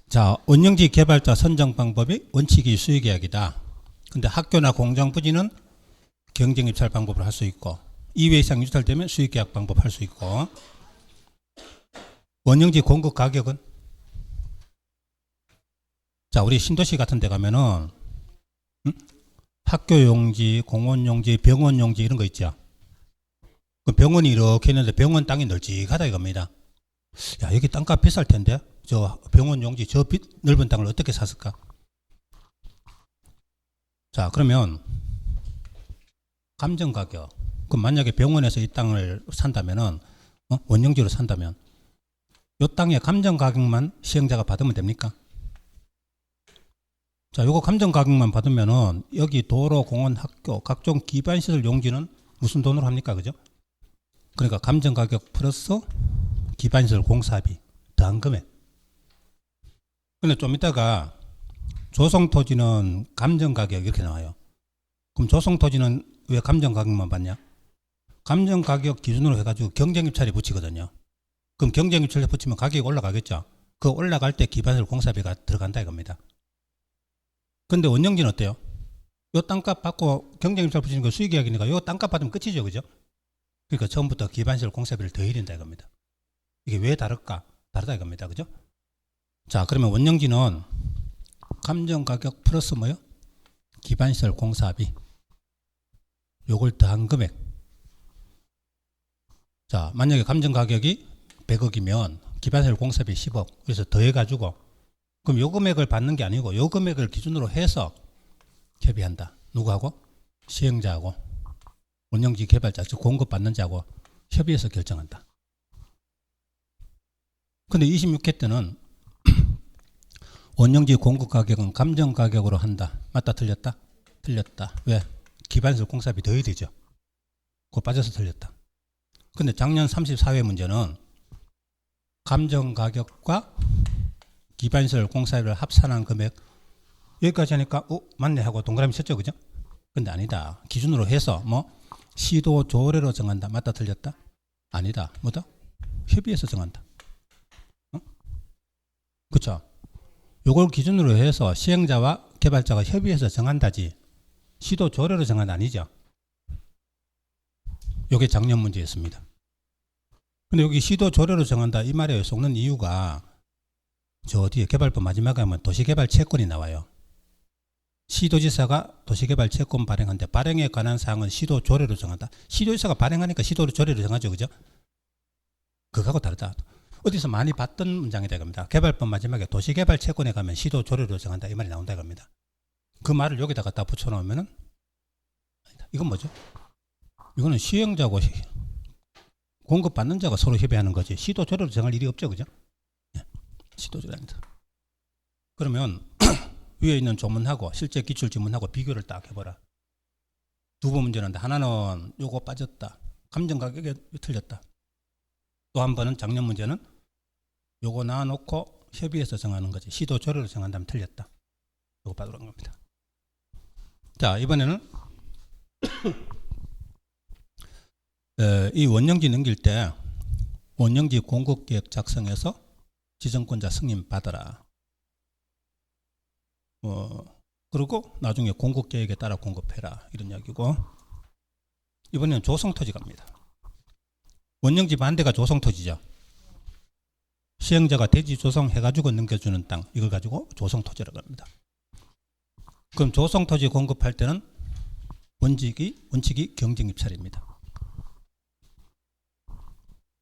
자, 원형지 개발자 선정 방법이 원칙이 수의계약이다. 근데 학교나 공장 부지는 경쟁 입찰 방법을 할 수 있고 2회 이상 유찰되면 수의계약 방법 할 수 있고 원형지 공급 가격은 자, 우리 신도시 같은 데 가면은 학교 용지, 공원 용지, 병원 용지 이런 거 있죠. 그 병원이 이렇게 있는데 병원 땅이 널찍하다 이겁니다. 야, 여기 땅값 비쌀 텐데 저 병원 용지 저 넓은 땅을 어떻게 샀을까? 자, 그러면 감정 가격. 그럼 만약에 병원에서 이 땅을 산다면은 원형지로 산다면 이 땅의 감정 가격만 시행자가 받으면 됩니까? 자, 요거 감정 가격만 받으면은 여기 도로, 공원, 학교, 각종 기반시설 용지는 무슨 돈으로 합니까? 그죠? 그러니까 감정 가격 플러스 기반시설 공사비 더한 금액. 근데 좀 이따가 조성토지는 감정 가격 이렇게 나와요. 그럼 조성토지는 왜 감정 가격만 받냐? 감정 가격 기준으로 해가지고 경쟁입찰이 붙이거든요. 그럼 경쟁입찰에 붙이면 가격이 올라가겠죠. 그 올라갈 때 기반시설 공사비가 들어간다 이겁니다. 근데 원형지는 어때요? 요 땅값 받고 경쟁입찰 붙이는 거 수의계약이니까 요 땅값 받으면 끝이죠. 그죠? 그러니까 처음부터 기반시설 공사비를 더 해야 된다 이겁니다. 이게 왜 다를까? 다르다 이겁니다. 그죠? 자, 그러면 원형지는 감정 가격 플러스 뭐요? 기반시설 공사비. 요걸 더한 금액. 자, 만약에 감정 가격이 100억이면 기반시설 공사비 10억. 그래서 더해가지고 그럼 요 금액을 받는 게 아니고 요 금액을 기준으로 해서 협의한다. 누구하고? 시행자하고 원형지 개발자, 즉 공급받는 자하고 협의해서 결정한다. 근데 26회 때는 원형지 공급 가격은 감정 가격으로 한다. 맞다 틀렸다? 틀렸다. 왜? 기반시설 공사비 더해야 되죠. 그거 빠져서 틀렸다. 근데 작년 34회 문제는 감정 가격과 기반시설 공사비를 합산한 금액 여기까지 하니까 맞네 하고 동그라미 쳤죠. 그죠? 근데 아니다. 기준으로 해서 시도 조례로 정한다. 맞다 틀렸다? 아니다. 뭐다? 협의해서 정한다. 그쵸? 요걸 기준으로 해서 시행자와 개발자가 협의해서 정한다지 시도 조례로 정한 아니죠. 요게 작년 문제였습니다. 근데 여기 시도 조례로 정한다 이 말에 속는 이유가 저 어디에 개발법 마지막에 하면 도시개발 채권이 나와요. 시도지사가 도시개발 채권 발행한데 발행에 관한 사항은 시도 조례로 정한다. 시도지사가 발행하니까 시도 조례로 정하죠. 그죠? 그거하고 다르다. 어디서 많이 봤던 문장이다 이겁니다. 개발법 마지막에 도시개발 채권에 가면 시도 조례로 정한다 이 말이 나온다 이겁니다. 그 말을 여기다 갖다 붙여놓으면은 이건 뭐죠? 이거는 시행자고 공급받는 자가 서로 협의하는 거지 시도 조례로 정할 일이 없죠. 그죠? 시도조례입니다. 그러면 위에 있는 조문하고 실제 기출지문하고 비교를 딱 해보라. 두 번 문제인데 하나는 요거 빠졌다. 감정 가격이 틀렸다. 또 한 번은 작년 문제는 요거 놔놓고 협의해서 정하는 거지. 시도 조례로 정한다면 틀렸다. 요거 빠져간 겁니다. 자, 이번에는 이 원형지 넘길 때 원형지 공급계획 작성해서 지정권자 승인 받아라. 그리고 나중에 공급계획에 따라 공급해라. 이런 이야기고. 이번에는 조성토지 갑니다. 원형지 반대가 조성토지죠. 시행자가 대지 조성해가지고 넘겨주는 땅. 이걸 가지고 조성토지라고 합니다. 그럼 조성토지 공급할 때는 원칙이 경쟁입찰입니다.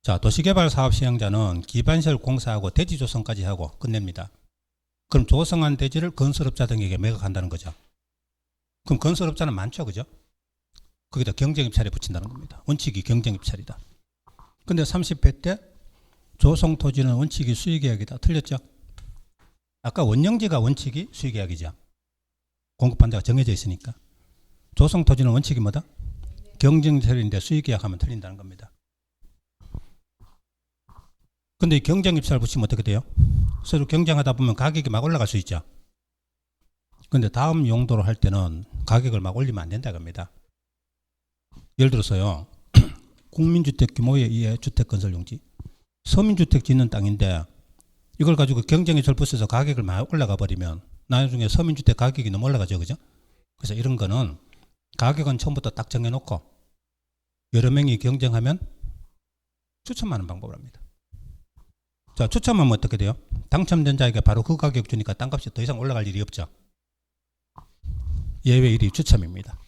자, 도시개발 사업 시행자는 기반시설 공사하고 대지 조성까지 하고 끝냅니다. 그럼 조성한 대지를 건설업자 등에게 매각한다는 거죠. 그럼 건설업자는 많죠. 그죠? 거기다 경쟁입찰에 붙인다는 겁니다. 원칙이 경쟁입찰이다. 근데 30회 때 조성토지는 원칙이 수의계약이다. 틀렸죠? 아까 원형지가 원칙이 수의계약이죠. 공급반대가 정해져 있으니까. 조성토지는 원칙이 뭐다? 경쟁입찰인데 수의계약하면 틀린다는 겁니다. 근데 경쟁입찰 붙이면 어떻게 돼요? 서로 경쟁하다 보면 가격이 막 올라갈 수 있죠. 근데 다음 용도로 할 때는 가격을 막 올리면 안 된다 겁니다. 예를 들어서요. 국민주택 규모에 의해 주택건설용지. 서민주택 짓는 땅인데 이걸 가지고 경쟁이 절부서서 가격을 많이 올라가 버리면 나중에 서민주택 가격이 너무 올라가죠. 그죠? 그래서 이런 거는 가격은 처음부터 딱 정해놓고 여러 명이 경쟁하면 추첨하는 방법을 합니다. 자, 추첨하면 어떻게 돼요? 당첨된 자에게 바로 그 가격 주니까 땅값이 더 이상 올라갈 일이 없죠. 예외 1위 추첨입니다.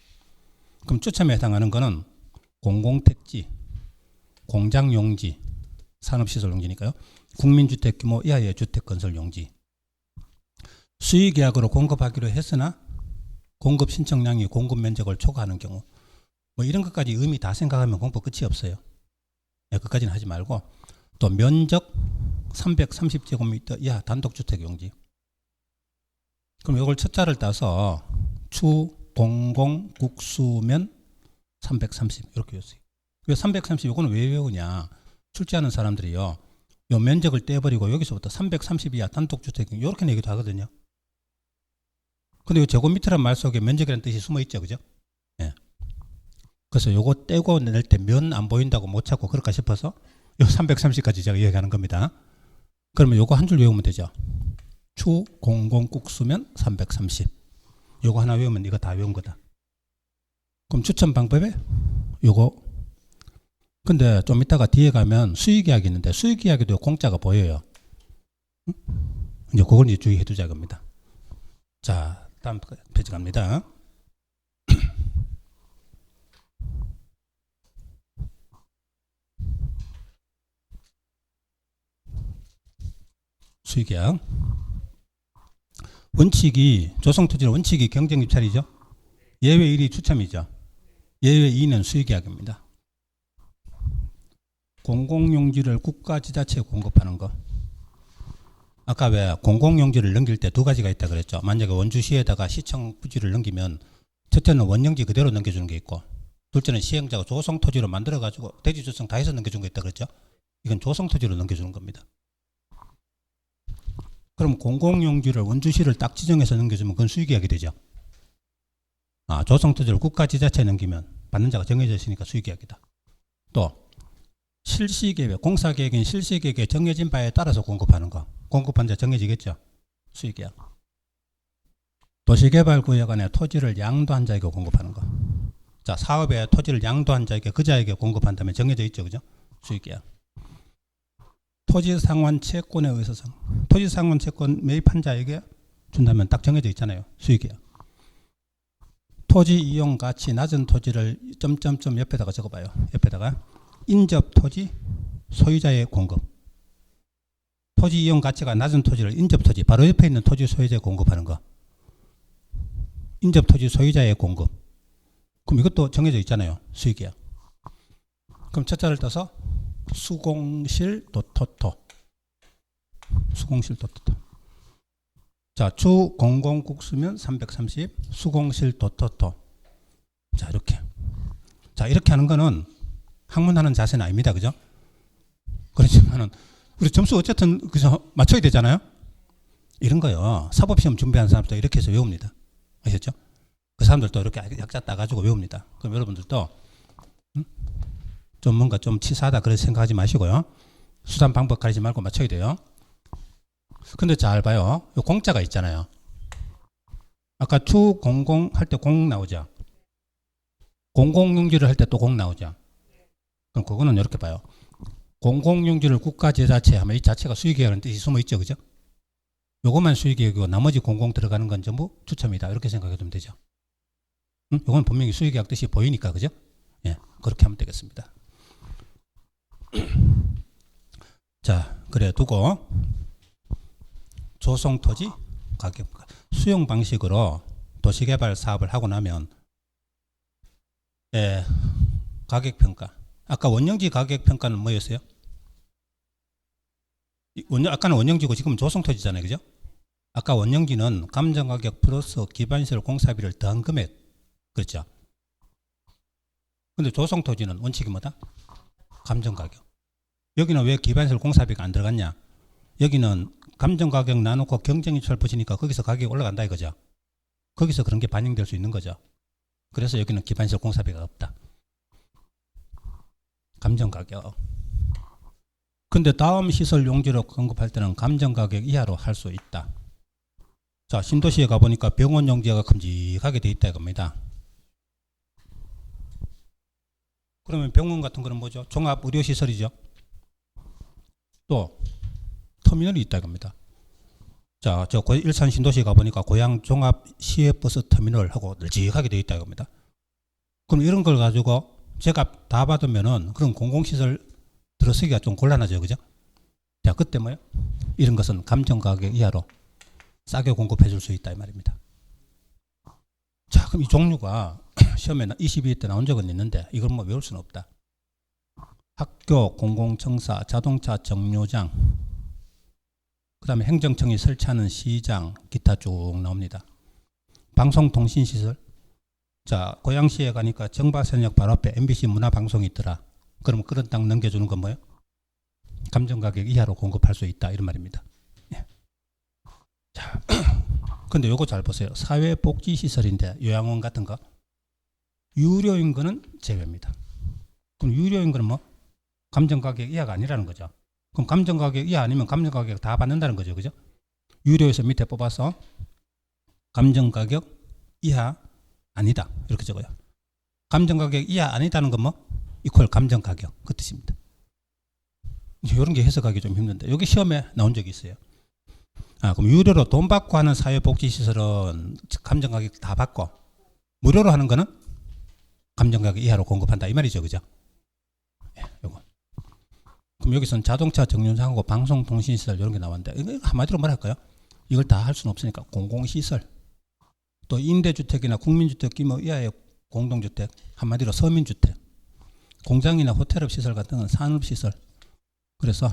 그럼 추첨에 해당하는 거는 공공택지, 공장용지, 산업시설용지니까요. 국민주택 규모 이하의 주택건설용지. 수의계약으로 공급하기로 했으나 공급 신청량이 공급 면적을 초과하는 경우, 뭐 이런 것까지 의미 다 생각하면 공부 끝이 없어요. 네, 그까지는 하지 말고, 또 면적 330제곱미터 이하 단독주택용지. 그럼 이걸 첫자를 따서 추, 공공, 국수면 330 이렇게 외웠어요. 왜 330 이거는 왜 외우냐? 출제하는 사람들이요, 요 면적을 떼버리고 여기서부터 330 이하 단독주택 이렇게 내기도 하거든요. 근데 이 제곱미터란 말 속에 면적이라는 뜻이 숨어 있죠, 그죠? 예. 그래서 요거 떼고 낼 때 면 안 보인다고 못 찾고 그럴까 싶어서 요 330까지 제가 이야기하는 겁니다. 그러면 요거 한 줄 외우면 되죠. 추, 공공, 국수면 330. 요거 하나 외우면 이거 다 외운 거다. 그럼 추천 방법에 요거. 근데 좀 이따가 뒤에 가면 수의계약이 있는데 수의계약에도 공짜가 보여요. 이제 그걸 이제 주의해 두자 겁니다. 자, 다음 페이지 갑니다. 수의계약. 원칙이, 조성토지는 원칙이 경쟁입찰이죠. 예외 1위 추첨이죠. 예외 2는 수의계약입니다. 공공용지를 국가지자체에 공급하는 거. 아까 왜 공공용지를 넘길 때 두 가지가 있다 그랬죠. 만약에 원주시에다가 시청 부지를 넘기면 첫째는 원용지 그대로 넘겨주는 게 있고, 둘째는 시행자가 조성토지로 만들어가지고 대지조성 다 해서 넘겨준 거 있다 그랬죠. 이건 조성토지로 넘겨주는 겁니다. 그럼 공공용지를 원주시를 딱 지정해서 넘겨주면 그건 수의계약이 되죠. 아, 조성토지를 국가지자체에 넘기면 받는 자가 정해져 있으니까 수의계약이다. 또 실시계획, 공사계획인 실시계획에 정해진 바에 따라서 공급하는 거. 공급한 자 정해지겠죠. 수의계약. 도시개발구역 안에 토지를 양도한 자에게 공급하는 거. 자, 사업에 토지를 양도한 자에게 그 자에게 공급한다면 정해져 있죠. 그죠? 수의계약. 토지상환 채권에 의해서 토지상환 채권 매입한 자에게 준다면 딱 정해져 있잖아요. 수의계약. 토지 이용 가치 낮은 토지를 점점점 옆에다가 적어봐요. 옆에다가 인접 토지 소유자의 공급. 토지 이용 가치가 낮은 토지를 인접 토지, 바로 옆에 있는 토지 소유자에 공급하는 거. 인접 토지 소유자의 공급. 그럼 이것도 정해져 있잖아요. 수의계약. 그럼 첫자를 따서 수공실 도토토. 수공실 도토토. 자, 주 공공국수면 330, 수공실 도토토. 자, 이렇게. 자, 이렇게 하는 거는 학문하는 자세는 아닙니다. 그죠? 그렇지만은, 우리 점수 어쨌든, 그죠? 맞춰야 되잖아요? 이런 거요. 사법시험 준비하는 사람들도 이렇게 해서 외웁니다. 아셨죠? 그 사람들도 이렇게 약자 따가지고 외웁니다. 그럼 여러분들도, 좀 뭔가 좀 치사하다 그렇게 생각하지 마시고요. 수단 방법 가리지 말고 맞춰야 돼요. 근데 잘 봐요. 요 공짜가 있잖아요. 아까 추 공공 할 때 공 나오죠. 공공용지를 할 때 또 공 나오죠. 그럼 그거는 이렇게 봐요. 공공용지를 국가지자체 하면 이 자체가 수의계약이라는 뜻이 숨어 있죠. 그죠? 요것만 수의계약이고 나머지 공공 들어가는 건 전부 추첨이다. 이렇게 생각해 두면 되죠. 요건 분명히 수의계약 뜻이 보이니까. 그죠? 예, 그렇게 하면 되겠습니다. 자, 그래 두고 조성토지 가격 수용 방식으로 도시개발 사업을 하고 나면 가격평가. 아까 원형지 가격평가는 뭐였어요? 아까는 원형지고 지금은 조성토지잖아요. 그죠? 아까 원형지는 감정가격 플러스 기반시설 공사비를 더한 금액. 그렇죠? 근데 조성토지는 원칙이 뭐다? 감정가격. 여기는 왜 기반시설 공사비가 안 들어갔냐? 여기는 감정가격 나누고 경쟁입찰 붙이니까 거기서 가격이 올라간다 이거죠. 거기서 그런 게 반영될 수 있는 거죠. 그래서 여기는 기반시설 공사비가 없다. 감정가격. 근데 다음 시설 용지로 공급할 때는 감정가격 이하로 할 수 있다. 자, 신도시에 가보니까 병원 용지가 큼직하게 돼 있다 이겁니다. 그러면 병원 같은 거는 뭐죠? 종합의료시설이죠. 또 터미널이 있다 이겁니다. 자, 저 일산 신도시에 가보니까 고양 종합시외버스 터미널하고 널찍하게 돼 있다 이겁니다. 그럼 이런 걸 가지고 제값 다 받으면은 그런 공공시설 들어서기가 좀 곤란하죠, 그죠? 자, 그때 뭐요? 이런 것은 감정가격 이하로 싸게 공급해 줄 수 있다 이 말입니다. 자, 그럼 이 종류가 시험에 22회 때 나온 적은 있는데 이걸 뭐 외울 수는 없다. 학교, 공공청사, 자동차 정류장, 그 다음에 행정청이 설치하는 시장, 기타 쭉 나옵니다. 방송통신시설. 자, 고양시에 가니까 정바선역 바로 앞에 MBC 문화방송이 있더라. 그럼 그런 땅 넘겨주는 건 뭐예요? 감정가격 이하로 공급할 수 있다 이런 말입니다. 예. 자, 근데 요거 잘 보세요. 사회복지시설인데 요양원 같은 거 유료인 거는 제외입니다. 그럼 유료인 거는 뭐? 감정가격 이하가 아니라는 거죠. 그럼 감정가격 이하 아니면 감정가격 다 받는다는 거죠, 그죠? 유료에서 밑에 뽑아서 감정가격 이하 아니다 이렇게 적어요. 감정가격 이하 아니다는 건 뭐? 이퀄 감정가격 그 뜻입니다. 이런 게 해석하기 좀 힘든데 여기 시험에 나온 적이 있어요. 아, 그럼 유료로 돈 받고 하는 사회복지시설은 감정가격 다 받고 무료로 하는 거는 감정가격 이하로 공급한다 이 말이죠, 그죠? 예, 요거. 그럼 여기서는 자동차 정류장하고 방송통신시설 이런 게 나왔는데 이거 한마디로 뭐랄까요? 이걸 다 할 수는 없으니까 공공시설, 또 임대주택이나 국민주택 규모 이하의 공동주택, 한마디로 서민주택, 공장이나 호텔업 시설 같은 건 산업시설. 그래서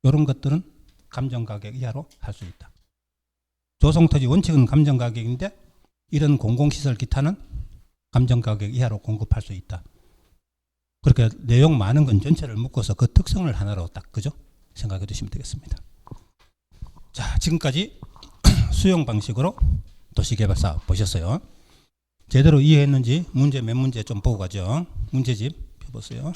이런 것들은 감정가격 이하로 할 수 있다. 조성토지 원칙은 감정가격인데 이런 공공시설 기타는 감정가격 이하로 공급할 수 있다. 그렇게 내용 많은 건 전체를 묶어서 그 특성을 하나로 딱 그죠? 생각해 두시면 되겠습니다. 자, 지금까지 수용 방식으로 도시개발사업 보셨어요. 제대로 이해했는지 문제 몇 문제 좀 보고 가죠. 문제집 펴보세요.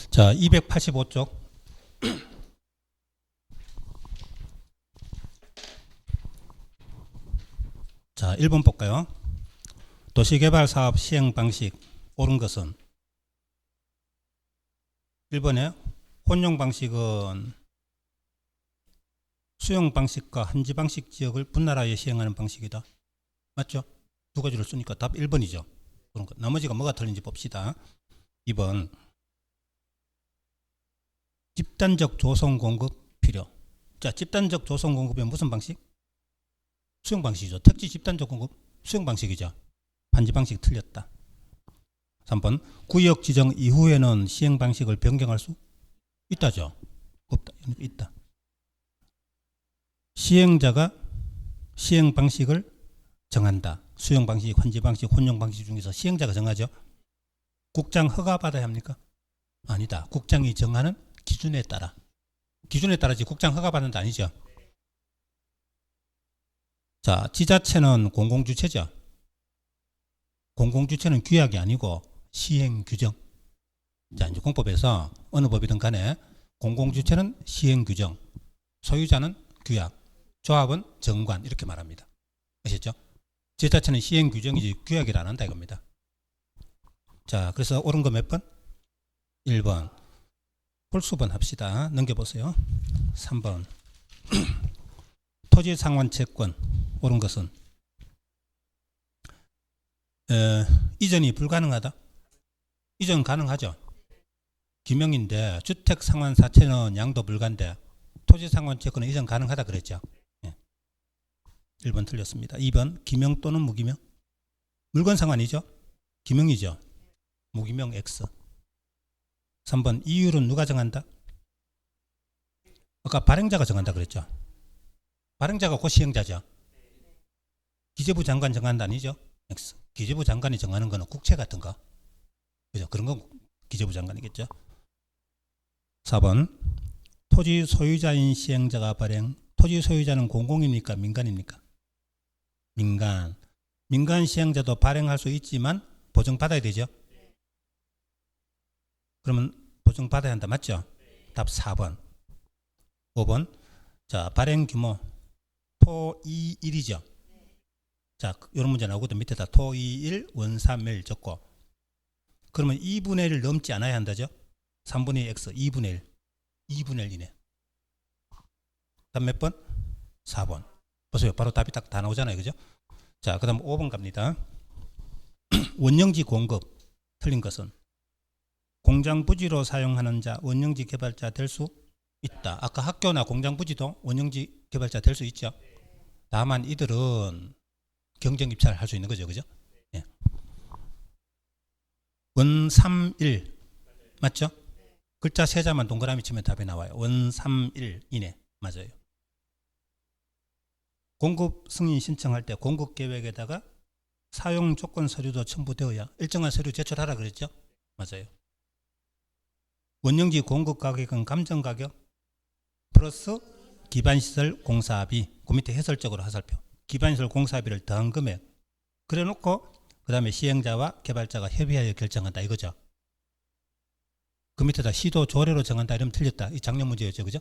자, 285쪽. 자, 1번 볼까요? 도시개발 사업 시행 방식 옳은 것은 1번에 혼용 방식은 수용 방식과 한지 방식 지역을 분나라에 시행하는 방식이다. 맞죠? 두 가지를 쓰니까 답 1번이죠. 그런 거. 나머지가 뭐가 틀린지 봅시다. 2번 집단적 조성 공급 필요. 자, 집단적 조성 공급은 무슨 방식? 수용 방식이죠. 택지 집단적 공급 수용 방식이죠. 반지 방식 틀렸다. 3번 구역 지정 이후에는 시행 방식을 변경할 수 있다죠. 없다. 있다. 시행자가 시행 방식을 정한다. 수용 방식, 환지 방식, 혼용 방식 중에서 시행자가 정하죠. 국장 허가 받아야 합니까? 아니다. 국장이 정하는 기준에 따라지 국장 허가 받는 데 아니죠. 자, 지자체는 공공주체죠. 공공주체는 규약이 아니고 시행규정. 자, 이제 공법에서 어느 법이든 간에 공공주체는 시행규정, 소유자는 규약, 조합은 정관 이렇게 말합니다. 아셨죠? 지자체는 시행규정이지 규약이라 안 한다 이겁니다. 자, 그래서 옳은 거 몇 번? 1번. 홀수번 합시다. 넘겨보세요. 3번. 토지상환채권 옳은 것은 이전이 불가능하다. 이전 가능하죠. 기명인데 주택상환사채는 양도 불가인데 토지상환채권은 이전 가능하다 그랬죠. 예. 1번 틀렸습니다. 2번 기명 또는 무기명. 물건상환이죠. 기명이죠. 무기명 X. 3번 이율은 누가 정한다? 아까 발행자가 정한다 그랬죠. 발행자가 곧 시행자죠. 기재부 장관 정한다 아니죠? X. 기재부 장관이 정하는 거는 국채 같은 거. 그죠? 그런 건 기재부 장관이겠죠. 4번 토지 소유자인 시행자가 발행. 토지 소유자는 공공입니까? 민간입니까? 민간. 민간 시행자도 발행할 수 있지만 보증받아야 되죠. 그러면 보증받아야 한다. 맞죠? 답 4번. 5번. 자, 발행 규모 토2일이죠. 자, 이런 문제 나오거든. 밑에다 토2일 원삼일 적고. 그러면 2분의 1을 넘지 않아야 한다죠. 3분의 2 x 2분의 1. 2분의 1 이내. 답 몇 번? 4번. 보세요. 바로 답이 딱 다 나오잖아요. 그죠? 자, 그 다음 5번 갑니다. 원형지 공급. 틀린 것은 공장 부지로 사용하는 자, 원형지 개발자 될 수 있다. 아까 학교나 공장 부지도 원형지 개발자 될 수 있죠. 다만 이들은 경쟁 입찰을 할 수 있는 거죠. 그죠? 예. 원삼일 맞죠? 글자 세 자만 동그라미 치면 답이 나와요. 원삼일 이내. 맞아요. 공급 승인 신청할 때 공급 계획에다가 사용 조건 서류도 첨부되어야 일정한 서류 제출하라 그랬죠? 맞아요. 원형지 공급 가격은 감정 가격 플러스 기반시설 공사비. 그 밑에 해설적으로 하살표. 기반시설 공사비를 더한 금액. 그래 놓고 그 다음에 시행자와 개발자가 협의하여 결정한다 이거죠. 그 밑에다 시도 조례로 정한다 이러면 틀렸다. 이 작년 문제였죠. 그죠?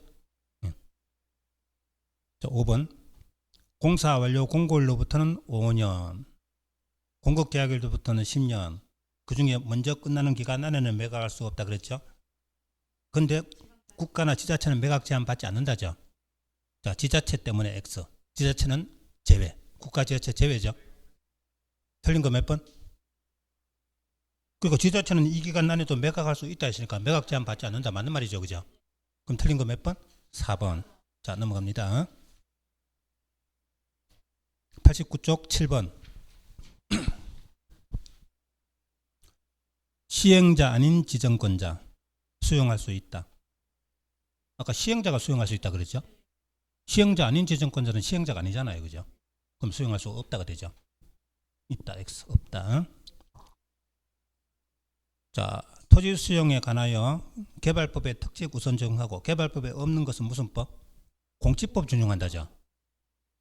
자, 5번. 공사 완료 공고일로부터는 5년. 공급 계약일로부터는 10년. 그 중에 먼저 끝나는 기간 안에는 매각할 수 없다 그랬죠. 근데 국가나 지자체는 매각 제한 받지 않는다죠. 자, 지자체 때문에 X. 지자체는 제외. 국가 지자체 제외죠. 틀린 거 몇 번? 그리고 지자체는 이 기간 안에도 매각할 수 있다 했으니까 매각 제한 받지 않는다. 맞는 말이죠. 그죠? 그럼 틀린 거 몇 번? 4번. 자, 넘어갑니다. 89쪽 7번. 시행자 아닌 지정권자 수용할 수 있다. 아까 시행자가 수용할 수 있다 그랬죠? 시행자 아닌 지정권자는 시행자가 아니잖아요. 그죠? 그럼 수용할 수 없다가 되죠. 있다. X. 없다. 자, 토지 수용에 관하여 개발법의 특징 우선 적용하고 개발법에 없는 것은 무슨 법? 공지법 준용한다죠.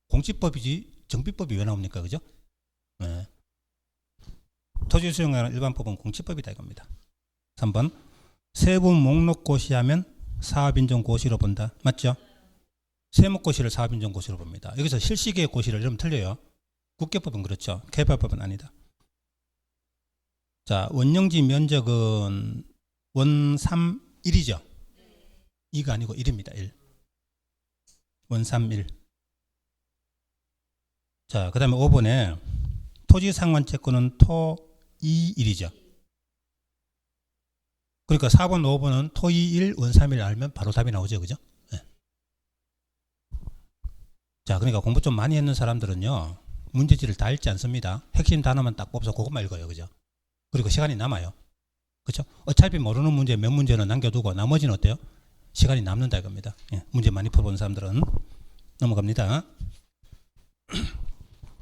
공지법이지 정비법이 왜 나옵니까? 그죠? 네. 토지 수용에 관한 일반법은 공지법이다 이겁니다. 3번. 세부 목록 고시하면 사업인정 고시로 본다. 맞죠? 세무고시를 사업인정 고시로 봅니다. 여기서 실시계획 고시를 이러면 틀려요. 국계법은 그렇죠. 개발법은 아니다. 자, 원형지 면적은 원삼일이죠. 2가 아니고 1입니다. 1. 원삼일. 자, 그 다음에 5번에 토지상환채권은 토2일이죠. 그러니까 4번, 5번은 토2일, 원삼일 알면 바로 답이 나오죠. 그죠? 네. 자, 그러니까 공부 좀 많이 했는 사람들은요, 문제지를 다 읽지 않습니다. 핵심 단어만 딱 뽑아서 그것만 읽어요. 그죠? 그리고 시간이 남아요. 그렇죠? 어차피 모르는 문제 몇 문제는 남겨두고 나머지는 어때요? 시간이 남는다 이겁니다. 예, 문제 많이 풀어본 사람들은 넘어갑니다.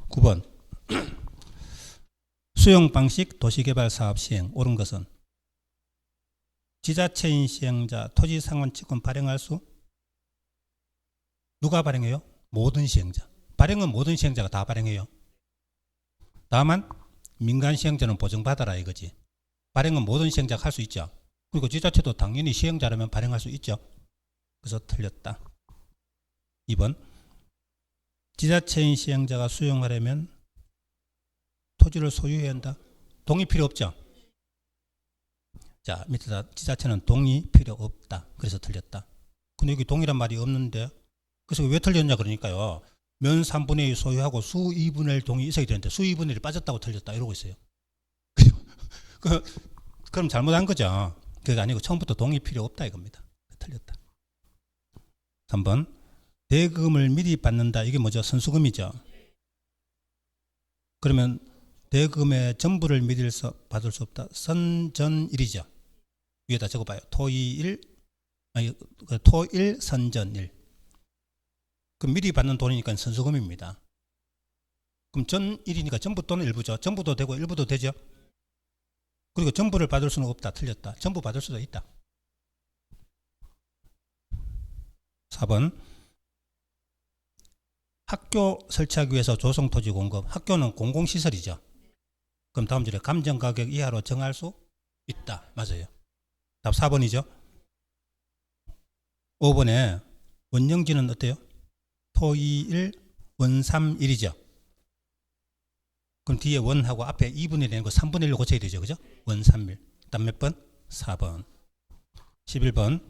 9번. 수용 방식 도시개발 사업 시행. 옳은 것은 지자체인 시행자 토지상환채권 발행할 수? 누가 발행해요? 모든 시행자. 발행은 모든 시행자가 다 발행해요. 다만 민간 시행자는 보증받아라 이거지. 발행은 모든 시행자가 할 수 있죠. 그리고 지자체도 당연히 시행자라면 발행할 수 있죠. 그래서 틀렸다. 2번. 지자체인 시행자가 수용하려면 토지를 소유해야 한다. 동의 필요 없죠. 자, 밑에다 지자체는 동의 필요 없다. 그래서 틀렸다. 근데 여기 동의란 말이 없는데 그래서 왜 틀렸냐 그러니까요. 면 3분의 2 소유하고 수 2분의 1 동의 있어야 되는데 수 2분의 1이 빠졌다고 틀렸다 이러고 있어요. 그럼 잘못한 거죠. 그게 아니고 처음부터 동의 필요 없다 이겁니다. 틀렸다. 3번. 대금을 미리 받는다. 이게 뭐죠? 선수금이죠. 그러면 대금의 전부를 미리 받을 수 없다. 선전일이죠. 위에다 적어봐요. 토일 선전일. 그럼 미리 받는 돈이니까 선수금입니다. 그럼 전일이니까 전부 또는 일부죠. 전부도 되고 일부도 되죠. 그리고 전부를 받을 수는 없다. 틀렸다. 전부 받을 수도 있다. 4번. 학교 설치하기 위해서 조성 토지 공급. 학교는 공공시설이죠. 그럼 다음 줄에 감정가격 이하로 정할 수 있다. 맞아요. 답 4번이죠. 5번에 원영지는 어때요? 토2일 원3일이죠. 그럼 뒤에 원하고 앞에 2분의 1 되는 거 3분의 1로 고쳐야 되죠. 그죠? 원3일. 다음 몇 번? 4번. 11번.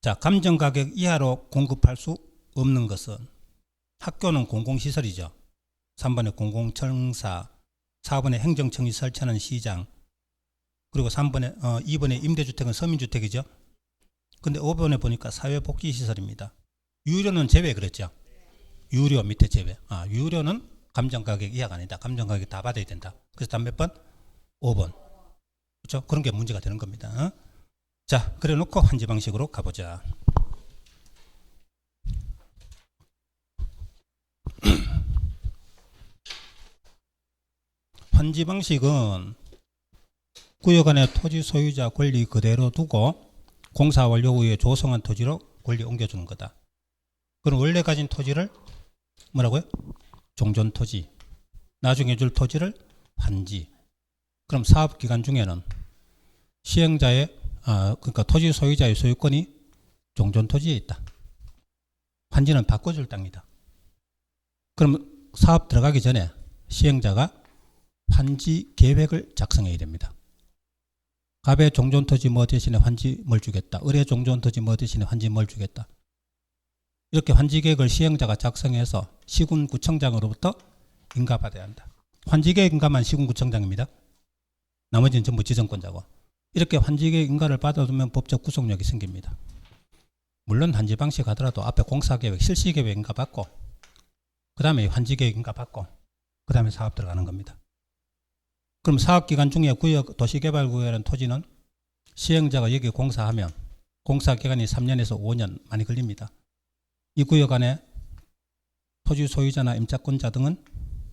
자, 감정가격 이하로 공급할 수 없는 것은 학교는 공공시설이죠. 3번에 공공청사, 4번에 행정청이 설치하는 시장, 그리고 2번에 임대주택은 서민주택이죠. 근데 5번에 보니까 사회복지시설입니다. 유료는 제외 그랬죠. 유료 밑에 제외. 유료는 감정가격 이하가 아니다. 감정가격 다 받아야 된다. 그래서 다음 몇 번? 5번. 그렇죠? 그런 게 문제가 되는 겁니다. 자, 그래 놓고 환지 방식으로 가보자. 환지 방식은 구역 안에 토지 소유자 권리 그대로 두고 공사 완료 후에 조성한 토지로 권리 옮겨주는 거다. 그럼 원래 가진 토지를 뭐라고요? 종전 토지. 나중에 줄 토지를 환지. 그럼 사업 기간 중에는 시행자의 그러니까 토지 소유자의 소유권이 종전 토지에 있다. 환지는 바꿔줄 땅이다. 그럼 사업 들어가기 전에 시행자가 환지 계획을 작성해야 됩니다. 갑의 종전 토지 뭐 대신에 환지 뭘 주겠다. 을의 종전 토지 뭐 대신에 환지 뭘 주겠다. 이렇게 환지 계획을 시행자가 작성해서 시군구청장으로부터 인가받아야 한다. 환지 계획 인가만 시군구청장입니다. 나머지는 전부 지정권자고. 이렇게 환지 계획 인가를 받아두면 법적 구속력이 생깁니다. 물론 환지 방식 하더라도 앞에 공사계획, 실시계획 인가 받고 그 다음에 환지 계획 인가 받고 그 다음에 사업 들어가는 겁니다. 그럼 사업기간 중에 구역 도시개발구역이라는 토지는 시행자가 여기 공사하면 공사기간이 3년에서 5년 많이 걸립니다. 이 구역 안에 토지 소유자나 임차권자 등은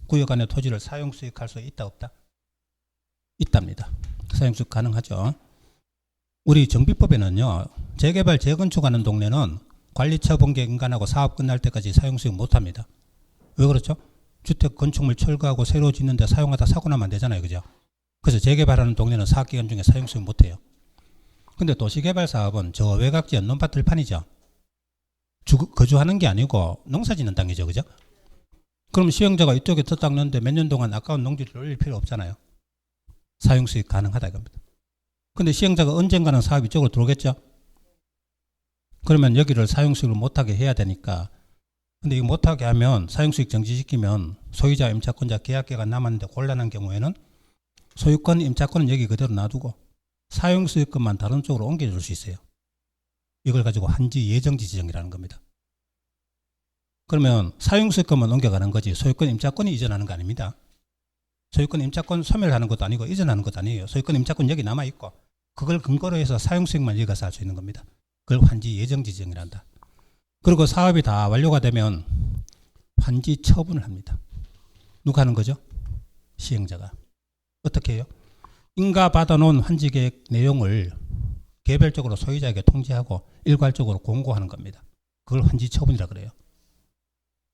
구역 안에 토지를 사용수익할 수 있다 없다? 있답니다. 사용수익 가능하죠. 우리 정비법에는요. 재개발 재건축하는 동네는 관리처분계획 인가하고 사업 끝날 때까지 사용수익 못합니다. 왜 그렇죠? 주택 건축물 철거하고 새로 짓는데 사용하다 사고 나면 안 되잖아요. 그죠? 그래서 재개발하는 동네는 사업기간 중에 사용수익 못해요. 근데 도시개발 사업은 저 외곽지 연논밭 들판이죠. 거주하는 게 아니고 농사 짓는 땅이죠. 그죠? 그럼 시행자가 이쪽에 더 닦는데 몇 년 동안 아까운 농지를 올릴 필요 없잖아요. 사용수익 가능하다 이겁니다. 근데 시행자가 언젠가는 사업이 이쪽으로 들어오겠죠? 그러면 여기를 사용수익을 못하게 해야 되니까 근데 이거 못하게 하면 사용수익 정지시키면 소유자, 임차권자 계약기간 남았는데 곤란한 경우에는 소유권, 임차권은 여기 그대로 놔두고 사용수익권만 다른 쪽으로 옮겨줄 수 있어요. 이걸 가지고 환지 예정지 지정이라는 겁니다. 그러면 사용수익권만 옮겨가는 거지 소유권, 임차권이 이전하는 거 아닙니다. 소유권, 임차권 소멸하는 것도 아니고 이전하는 것도 아니에요. 소유권, 임차권 여기 남아있고 그걸 근거로 해서 사용수익만 여기 가서 할 수 있는 겁니다. 그걸 환지 예정지 지정이란다. 그리고 사업이 다 완료가 되면 환지 처분을 합니다. 누가 하는 거죠? 시행자가. 어떻게 해요? 인가 받아놓은 환지 계획 내용을 개별적으로 소유자에게 통지하고 일괄적으로 공고하는 겁니다. 그걸 환지 처분이라 그래요.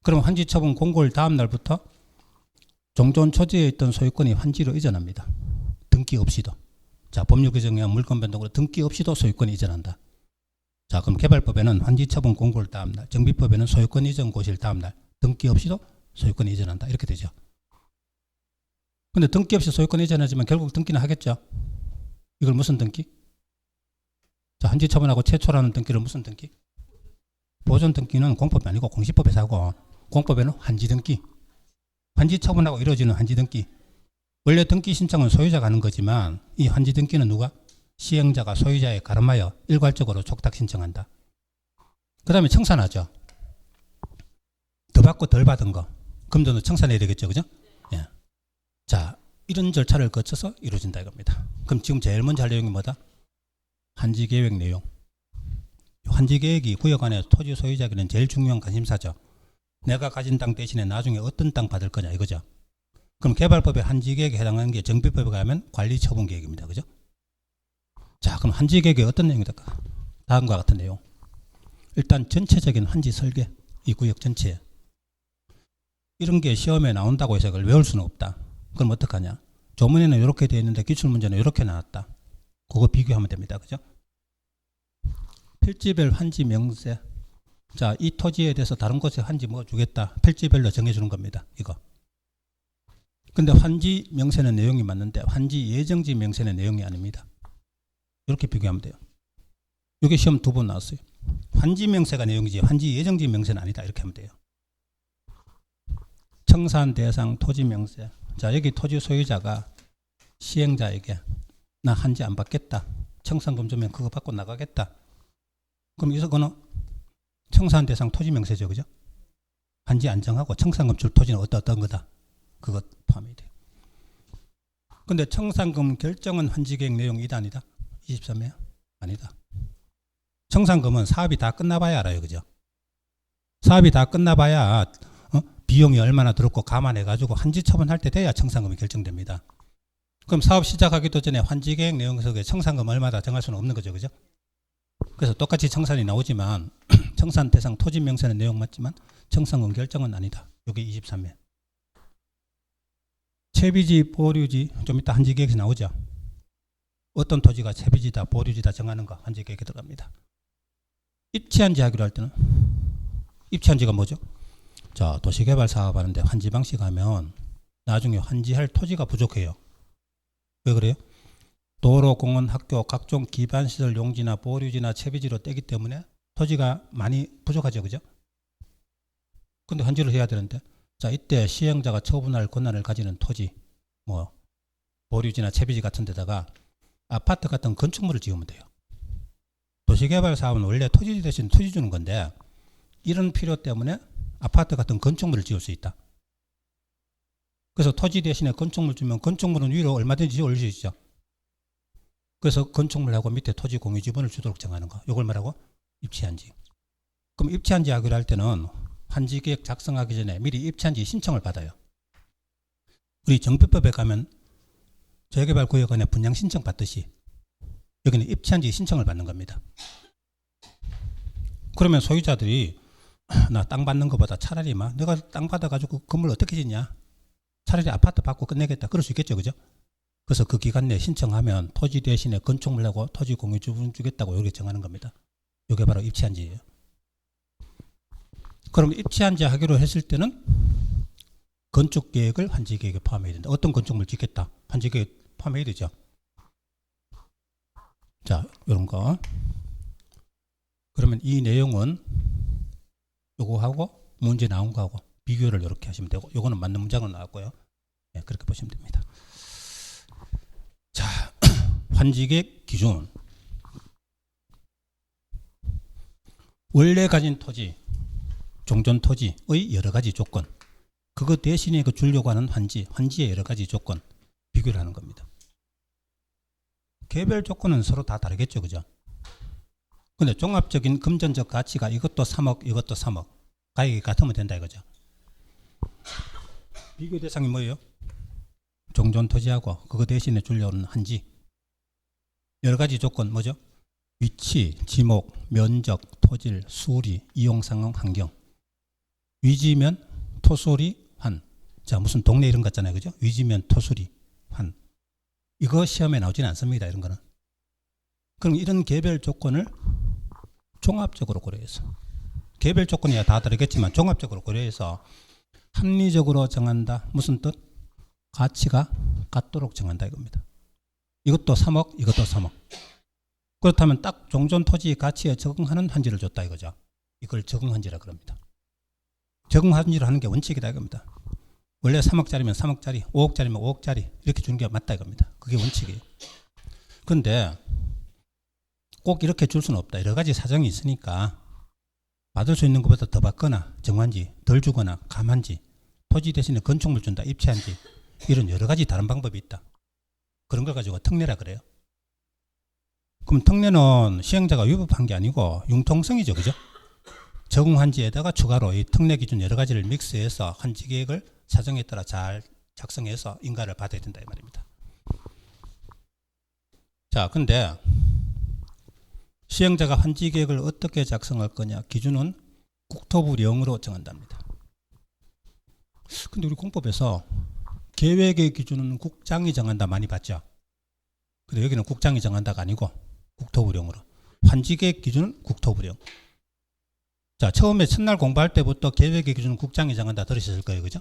그럼 환지 처분 공고일 다음 날부터 종전 초지에 있던 소유권이 환지로 이전합니다. 등기 없이도. 자, 법률 규정에 의한 물권 변동으로 등기 없이도 소유권이 이전한다. 자, 그럼 개발법에는 환지 처분 공고일 다음 날, 정비법에는 소유권 이전 고시일 다음 날, 등기 없이도 소유권이 이전한다. 이렇게 되죠. 근데 등기 없이 소유권 이전하지만 결국 등기는 하겠죠. 이걸 무슨 등기? 자, 환지 처분하고 최초라는 등기를 무슨 등기? 보존 등기는 공법이 아니고 공시법에서 하고 공법에는 환지 등기. 환지 처분하고 이루어지는 환지 등기. 원래 등기 신청은 소유자가 하는 거지만 이 환지 등기는 누가? 시행자가 소유자에 가름하여 일괄적으로 촉탁 신청한다. 그 다음에 청산하죠. 더 받고 덜 받은 거. 그럼 도 청산해야 되겠죠. 그죠? 예. 자, 이런 절차를 거쳐서 이루어진다 이겁니다. 그럼 지금 제일 먼저 할 내용이 뭐다? 환지 계획 내용. 환지 계획이 구역 안에 토지 소유자에게는 제일 중요한 관심사죠. 내가 가진 땅 대신에 나중에 어떤 땅 받을 거냐 이거죠. 그럼 개발법의 한지계획에 해당하는 게 정비법에 가면 관리처분계획입니다. 그죠? 자, 그럼 한지계획에 어떤 내용이 될까? 다음과 같은 내용. 일단 전체적인 한지 설계, 이 구역 전체에. 이런 게 시험에 나온다고 해서 그걸 외울 수는 없다. 그럼 어떡하냐? 조문에는 이렇게 되어 있는데 기출문제는 이렇게 나왔다. 그거 비교하면 됩니다. 그죠? 필지별 한지 명세. 자, 이 토지에 대해서 다른 곳에 한지 뭐 주겠다. 필지별로 정해주는 겁니다. 이거. 근데 환지 명세는 내용이 맞는데 환지 예정지 명세는 내용이 아닙니다. 이렇게 비교하면 돼요. 이게 시험 2번 나왔어요. 환지 명세가 내용이지 환지 예정지 명세는 아니다. 이렇게 하면 돼요. 청산 대상 토지 명세. 자, 여기 토지 소유자가 시행자에게 나 한지 안 받겠다. 청산금 주면 그거 받고 나가겠다. 그럼 이거는 청산 대상 토지 명세죠. 그죠? 한지 안 정하고 청산금 줄 토지는 어떤 거다. 그것 포함이 돼요. 근데 청산금 결정은 환지계획 내용 이다 아니다? 23회야? 아니다. 청산금은 사업이 다 끝나봐야 알아요. 그죠? 사업이 다 끝나봐야 비용이 얼마나 들었고 감안해가지고 한지 처분할 때 돼야 청산금이 결정됩니다. 그럼 사업 시작하기도 전에 환지계획 내용 속에 청산금 얼마다 정할 수는 없는 거죠. 그죠? 그래서 똑같이 청산이 나오지만 청산 대상 토지 명세는 내용 맞지만 청산금 결정은 아니다. 이게 23회. 채비지, 보류지 좀 이따 한지계획에서 나오죠. 어떤 토지가 채비지다, 보류지다 정하는 거 한지계획에 들어갑니다. 입치한지 하기로 할 때는 입치한지가 뭐죠? 자, 도시개발 사업하는데 환지 방식 하면 나중에 환지할 토지가 부족해요. 왜 그래요? 도로, 공원, 학교, 각종 기반시설 용지나 보류지나 채비지로 떼기 때문에 토지가 많이 부족하죠. 그죠? 근데 환지를 해야 되는데 자, 이때 시행자가 처분할 권한을 가지는 토지, 뭐 보류지나 채비지 같은 데다가 아파트 같은 건축물을 지으면 돼요. 도시개발 사업은 원래 토지 대신 토지 주는 건데 이런 필요 때문에 아파트 같은 건축물을 지을 수 있다. 그래서 토지 대신에 건축물 주면 건축물은 위로 얼마든지 올릴 수 있죠. 그래서 건축물하고 밑에 토지 공유 지분을 주도록 정하는 거. 이걸 말하고 입치한지. 그럼 입치한지 하기로 할 때는 환지계획 작성하기 전에 미리 입치한지 신청을 받아요. 우리 정비법에 가면 재개발구역원에 분양 신청 받듯이 여기는 입치한지 신청을 받는 겁니다. 그러면 소유자들이 나 땅 받는 것보다 차라리 내가 땅 받아가지고 건물 어떻게 짓냐? 차라리 아파트 받고 끝내겠다. 그럴 수 있겠죠. 그죠? 그래서 그 기간 내에 신청하면 토지 대신에 건축물하고 토지 공유 지분 주겠다고 여기 정하는 겁니다. 이게 바로 입치한지예요. 그럼 입치한지 하기로 했을 때는 건축계획을 환지계획에 포함해야 된다. 어떤 건축물 짓겠다. 환지계획 포함해야 되죠. 자, 이런 거. 그러면 이 내용은 요거하고 문제 나온 거하고 비교를 이렇게 하시면 되고 요거는 맞는 문장은 나왔고요. 네, 그렇게 보시면 됩니다. 자, 환지계획 기준. 원래 가진 토지, 종전 토지의 여러 가지 조건, 그거 대신에 그 주려고 하는 환지의 여러 가지 조건 비교를 하는 겁니다. 개별 조건은 서로 다 다르겠죠. 그죠? 근데 종합적인 금전적 가치가 이것도 3억, 이것도 3억. 가격이 같으면 된다 이거죠. 비교 대상이 뭐예요? 종전 토지하고 그거 대신에 주려는 한지. 여러 가지 조건 뭐죠? 위치, 지목, 면적, 토질, 수리, 이용 상황, 환경. 위지면 토수리, 환. 자, 무슨 동네 이름 같잖아요. 그죠? 위지면 토수리, 환. 이거 시험에 나오지는 않습니다. 이런 거는. 그럼 이런 개별 조건을 종합적으로 고려해서 개별 조건이야 다 다르겠지만 종합적으로 고려해서 합리적으로 정한다. 무슨 뜻? 가치가 같도록 정한다 이겁니다. 이것도 3억, 이것도 3억. 그렇다면 딱 종전 토지 가치에 적응하는 한지를 줬다 이거죠. 이걸 적응한지라 그럽니다. 적응한지를 하는 게 원칙이다 이겁니다. 원래 3억짜리면 3억짜리, 5억짜리면 5억짜리 이렇게 주는 게 맞다 이겁니다. 그게 원칙이에요. 그런데 꼭 이렇게 줄 수는 없다. 여러 가지 사정이 있으니까 받을 수 있는 것보다 더 받거나 정한지, 덜 주거나 감한지, 토지 대신에 건축물 준다, 입치한지 이런 여러 가지 다른 방법이 있다. 그런 걸 가지고 특례라 그래요. 그럼 특례는 시행자가 위법한 게 아니고 융통성이죠. 그죠? 적응한지에다가 추가로 이 특례 기준 여러 가지를 믹스해서 한지 계획을 사정에 따라 잘 작성해서 인가를 받아야 된다 이 말입니다. 자, 근데 시행자가 환지 계획을 어떻게 작성할 거냐 기준은 국토부령으로 정한답니다. 근데 우리 공법에서 계획의 기준은 국장이 정한다 많이 봤죠. 근데 여기는 국장이 정한다가 아니고 국토부령으로. 환지 계획 기준은 국토부령. 자, 처음에 첫날 공부할 때부터 계획의 기준은 국장이 정한다 들으셨을 거예요, 그죠?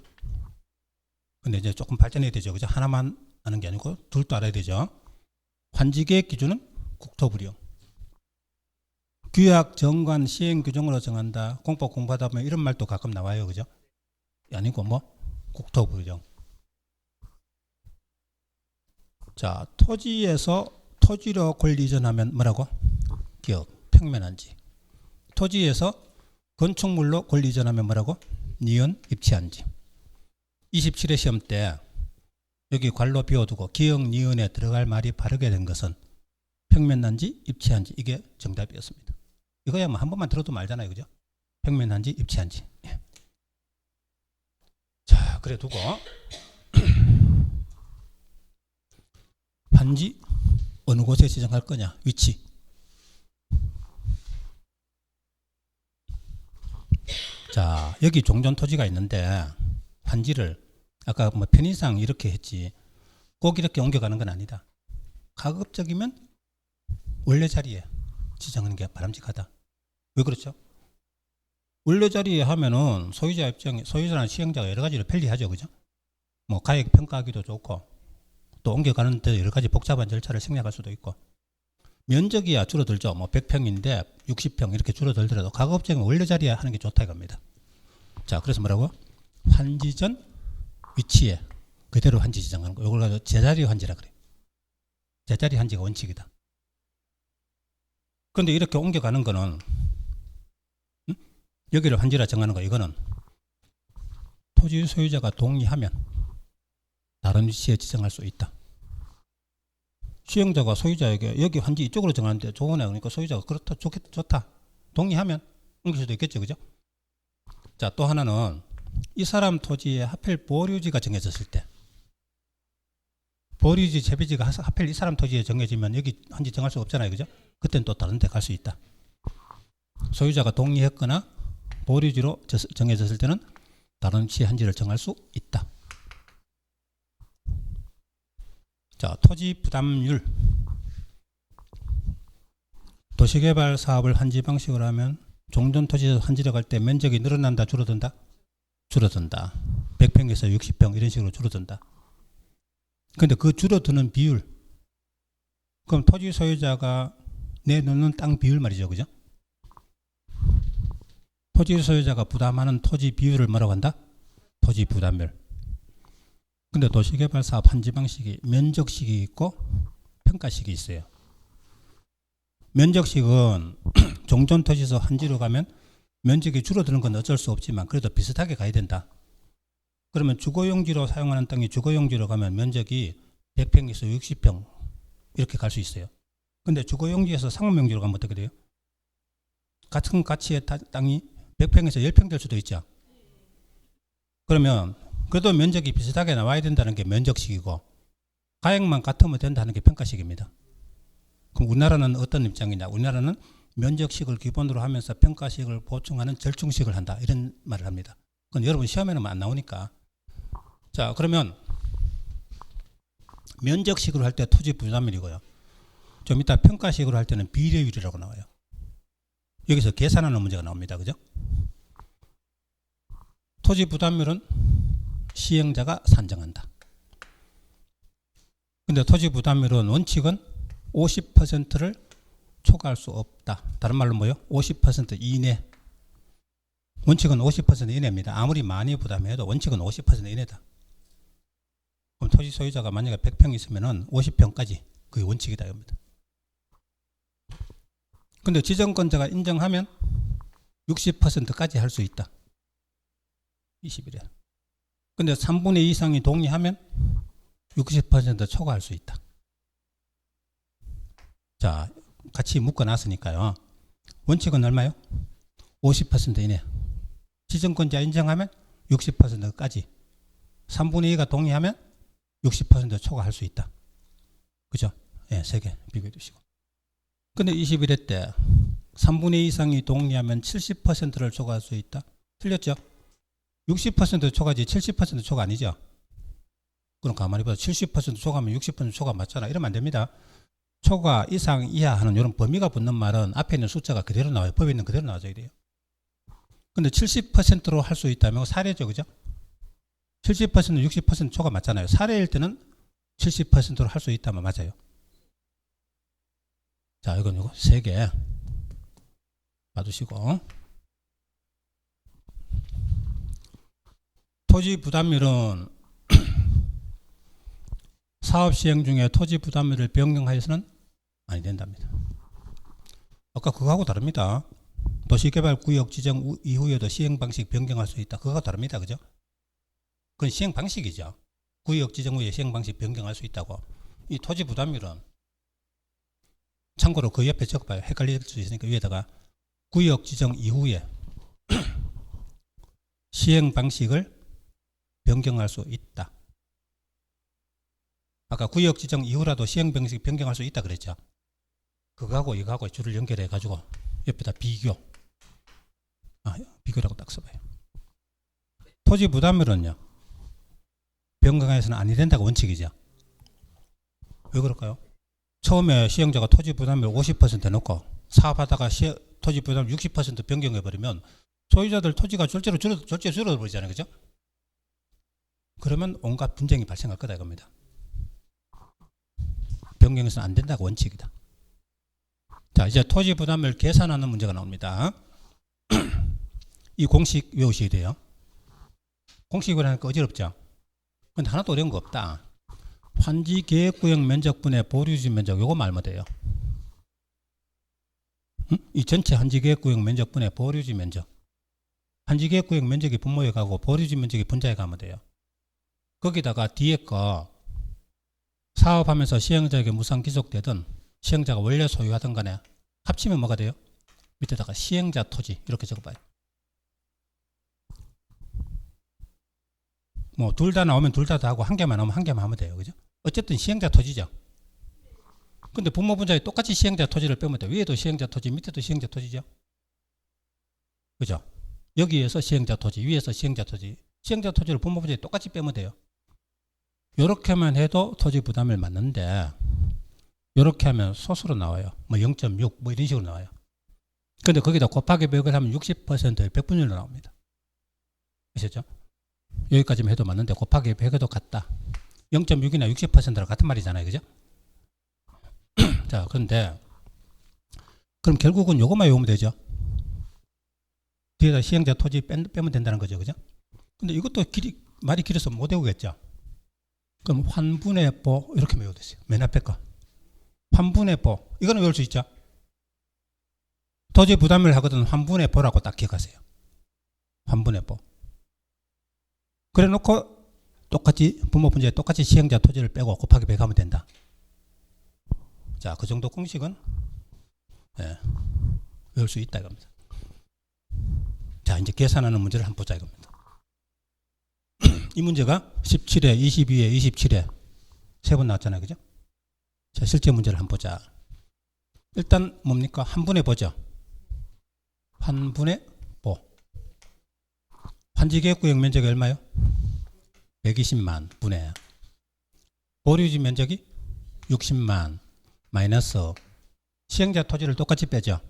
근데 이제 조금 발전해야 되죠, 그죠? 하나만 아는 게 아니고 둘도 알아야 되죠. 환지 계획 기준은 국토부령. 규약, 정관, 시행 규정으로 정한다. 공법 공부하다 보면 이런 말도 가끔 나와요, 그죠? 아니고 뭐 국토부령. 자, 토지로 권리 이전하면 뭐라고? 기업, 평면한지. 토지에서 건축물로 권리 이전하면 뭐라고? 니은, 입치한지. 27회 시험 때 여기 괄로 비워두고 기역, 니은에 들어갈 말이 바르게 된 것은 평면한지, 입치한지. 이게 정답이었습니다. 이거야 뭐 한 번만 들어도 말잖아요, 그죠? 평면한지, 입치한지. 예. 자, 그래 두고 환지 어느 곳에 지정할 거냐? 위치. 자, 여기 종전 토지가 있는데 환지를 아까 뭐 편의상 이렇게 했지 꼭 이렇게 옮겨가는 건 아니다. 가급적이면 원래 자리에 지정하는 게 바람직하다. 왜 그렇죠? 원래 자리에 하면은 소유자 입장에 소유자나 시행자가 여러 가지로 편리하죠, 그죠? 뭐 가액 평가하기도 좋고 또 옮겨가는 데 여러 가지 복잡한 절차를 생략할 수도 있고 면적이야 줄어들죠. 뭐 100평인데 60평 이렇게 줄어들더라도 가급적이면 원래 자리에 하는 게 좋다 이겁니다. 자, 그래서 뭐라고? 환지 전 위치에 그대로 환지 지정하는 거. 이걸 가지고 제자리 환지라 그래. 제자리 환지가 원칙이다. 그런데 이렇게 옮겨가는 거는 여기를 환지라 정하는 거 이거는 토지 소유자가 동의하면 다른 위치에 지정할 수 있다. 시행자가 소유자에게 여기 환지 이쪽으로 정하는데 좋으네. 그러니까 소유자가 그렇다, 좋다. 동의하면 옮길 수도 있겠죠, 그죠? 자, 또 하나는 이 사람 토지에 하필 보류지가 정해졌을 때 보류지, 재배지가 하필 이 사람 토지에 정해지면 여기 환지 정할 수 없잖아요, 그죠? 그때는 또 다른 데 갈 수 있다. 소유자가 동의했거나 보류지로 정해졌을 때는 다른 위치에 환지를 정할 수 있다. 자, 토지 부담률. 도시개발 사업을 환지 방식으로 하면 종전 토지에서 환지를 갈 때 면적이 늘어난다, 줄어든다? 줄어든다. 100평에서 60평 이런 식으로 줄어든다. 근데 그 줄어드는 비율, 그럼 토지 소유자가 내놓는 땅 비율 말이죠, 그죠? 토지 소유자가 부담하는 토지 비율을 뭐라고 한다? 토지 부담률. 근데 도시개발 사업 환지 방식이 면적식이 있고 평가식이 있어요. 면적식은 종전 토지에서 환지로 가면 면적이 줄어드는 건 어쩔 수 없지만 그래도 비슷하게 가야 된다. 그러면 주거용지로 사용하는 땅이 주거용지로 가면 면적이 100평에서 60평 이렇게 갈 수 있어요. 근데 주거용지에서 상업용지로 가면 어떻게 돼요? 같은 가치의 땅이 100평에서 10평 될 수도 있죠. 그러면 그래도 면적이 비슷하게 나와야 된다는 게 면적식이고 가액만 같으면 된다는 게 평가식입니다. 그럼 우리나라는 어떤 입장이냐? 우리나라는 면적식을 기본으로 하면서 평가식을 보충하는 절충식을 한다. 이런 말을 합니다. 그건 여러분 시험에는 안 나오니까. 자, 그러면 면적식으로 할 때 토지 부담률이고요. 좀 이따 평가식으로 할 때는 비례율이라고 나와요. 여기서 계산하는 문제가 나옵니다. 그죠? 토지 부담률은 시행자가 산정한다. 근데 토지 부담률은 원칙은 50%를 초과할 수 없다. 다른 말로 뭐요? 50% 이내. 원칙은 50% 이내입니다. 아무리 많이 부담해도 원칙은 50% 이내다. 그럼 토지 소유자가 만약에 100평 있으면은 50평까지 그게 원칙이다 이겁니다. 근데 지정권자가 인정하면 60%까지 할 수 있다. 20일에. 근데 3분의 2 이상이 동의하면 60% 초과할 수 있다. 자, 같이 묶어놨으니까요. 원칙은 얼마요? 50% 이내. 지정권자 인정하면 60%까지 3분의 2가 동의하면 60% 초과할 수 있다. 그죠? 예, 3개 비교해 두시고. 근데 21회 때 3분의 2 이상이 동의하면 70%를 초과할 수 있다. 틀렸죠? 60% 초과지 70% 초과 아니죠? 그럼 가만히 봐도 70% 초과하면 60% 초과 맞잖아. 이러면 안 됩니다. 초과 이상 이하 하는 이런 범위가 붙는 말은 앞에 있는 숫자가 그대로 나와요. 법에 있는 그대로 나와줘야 돼요. 근데 70%로 할 수 있다면 사례죠. 그죠? 70% 60% 초과 맞잖아요. 사례일 때는 70%로 할 수 있다면 맞아요. 자, 이건 이거 3개 봐두시고. 토지 부담률은 사업 시행 중에 토지 부담률을 변경하여서는 아니 된답니다. 아까 그거하고 다릅니다. 도시개발구역 지정 이후에도 시행 방식 변경할 수 있다. 그거하고 다릅니다. 그죠? 그건 시행 방식이죠. 구역 지정 후에 시행 방식 변경할 수 있다고. 이 토지 부담률은 참고로 그 옆에 적어봐요. 헷갈릴 수 있으니까 위에다가 구역 지정 이후에 시행 방식을 변경할 수 있다. 아까 구역 지정 이후라도 시행 방식 변경할 수 있다 그랬죠. 그거하고 이거하고 줄을 연결해 가지고 옆에다 비교라고 딱 써봐요. 토지 부담률은요, 변경해서는 아니 된다가 원칙이죠. 왜 그럴까요? 처음에 시행자가 토지 부담률 50% 넣고 사업하다가 토지 부담률 60% 변경해버리면 소유자들 토지가 절제로 줄어버리잖아요. 그죠? 그러면 온갖 분쟁이 발생할 거다 이겁니다. 변경해서는 안 된다가 원칙이다. 자, 이제 토지 부담률 계산하는 문제가 나옵니다. 이 공식 외우셔야 돼요. 공식을 하니까 어지럽죠? 근데 하나도 어려운 거 없다. 환지 계획구역 면적분의 보류지 면적, 요거 말면 돼요. 이 전체 환지 계획구역 면적분의 보류지 면적. 환지 계획구역 면적이 분모에 가고 보류지 면적이 분자에 가면 돼요. 거기다가 뒤에 거 사업하면서 시행자에게 무상 기속되든 시행자가 원래 소유하던 간에 합치면 뭐가 돼요? 밑에다가 시행자 토지 이렇게 적어봐요. 뭐 둘 다 나오면 둘 다 하고 한 개만 나오면 한 개만 하면 돼요. 그죠? 어쨌든 시행자 토지죠. 근데 분모 분자에 똑같이 시행자 토지를 빼면 돼요. 위에도 시행자 토지, 밑에도 시행자 토지죠. 그죠? 여기에서 시행자 토지, 위에서 시행자 토지. 시행자 토지를 분모 분자에 똑같이 빼면 돼요. 요렇게만 해도 토지 부담을 맞는데 요렇게 하면 소수로 나와요. 뭐 0.6 뭐 이런 식으로 나와요. 근데 거기다 곱하기 100을 하면 60%의 100분율로 나옵니다. 아셨죠? 여기까지만 해도 맞는데 곱하기 100에도 같다. 0.6이나 60%랑 같은 말이잖아요. 그죠? 자, 그런데 그럼 결국은 요것만 외우면 되죠. 뒤에다 시행자 토지 빼면 된다는 거죠. 그죠? 근데 이것도 말이 길어서 못 외우겠죠. 그럼 환분의 보 이렇게 외워도 되세요. 맨 앞에 거. 환분의 보. 이거는 외울 수 있죠. 토지 부담을 하거든 환분의 보라고 딱 기억하세요. 환분의 보. 그래 놓고 똑같이 분모 분자에 똑같이 시행자 토지를 빼고 곱하기 100 하면 된다. 자, 그 정도 공식은 외울 수 있다 이겁니다. 자, 이제 계산하는 문제를 한번 보자 이겁니다. 이 문제가 17회, 22회, 27회 세 번 나왔잖아요. 그죠? 자, 실제 문제를 한번 보자. 일단 뭡니까? 한분의 보죠. 한분의 보. 환지계획구역 면적이 얼마요? 120만 분의 보류지 면적이 60만 마이너스 시행자 토지를 똑같이 빼죠.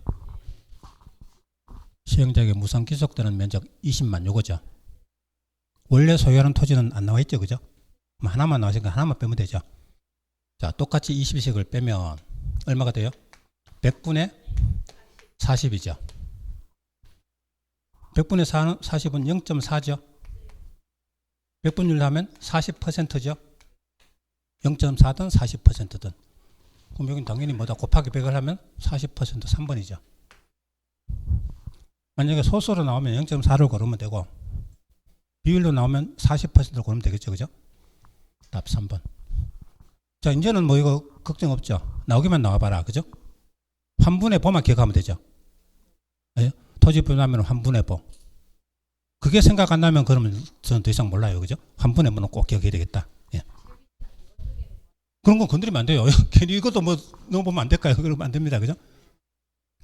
시행자에게 무상 기속되는 면적 20만 요거죠. 원래 소유하는 토지는 안 나와 있죠. 그죠? 하나만 나왔으니까 하나만 빼면 되죠. 자, 똑같이 20씩을 빼면 얼마가 돼요? 100분의 40이죠. 100분의 40은 0.4죠. 100분율로 하면 40%죠. 0.4든 40%든. 그럼 여긴 당연히 뭐다? 곱하기 100을 하면 40% 3번이죠. 만약에 소수로 나오면 0.4를 고르면 되고 비율로 나오면 40%를 고르면 되겠죠. 그죠? 답 3번. 자, 이제는 뭐 이거 걱정 없죠. 나오기만 나와봐라. 그죠? 환분의 보만 기억하면 되죠. 토지 부담면 환분의 보. 그게 생각 안 나면 그러면 저는 더 이상 몰라요. 그죠? 한 번에 뭐는 꼭 기억해야 되겠다. 예. 그런 건 건드리면 안 돼요. 괜히 이것도 뭐 넣어보면 안 될까요? 그러면 안 됩니다. 그죠?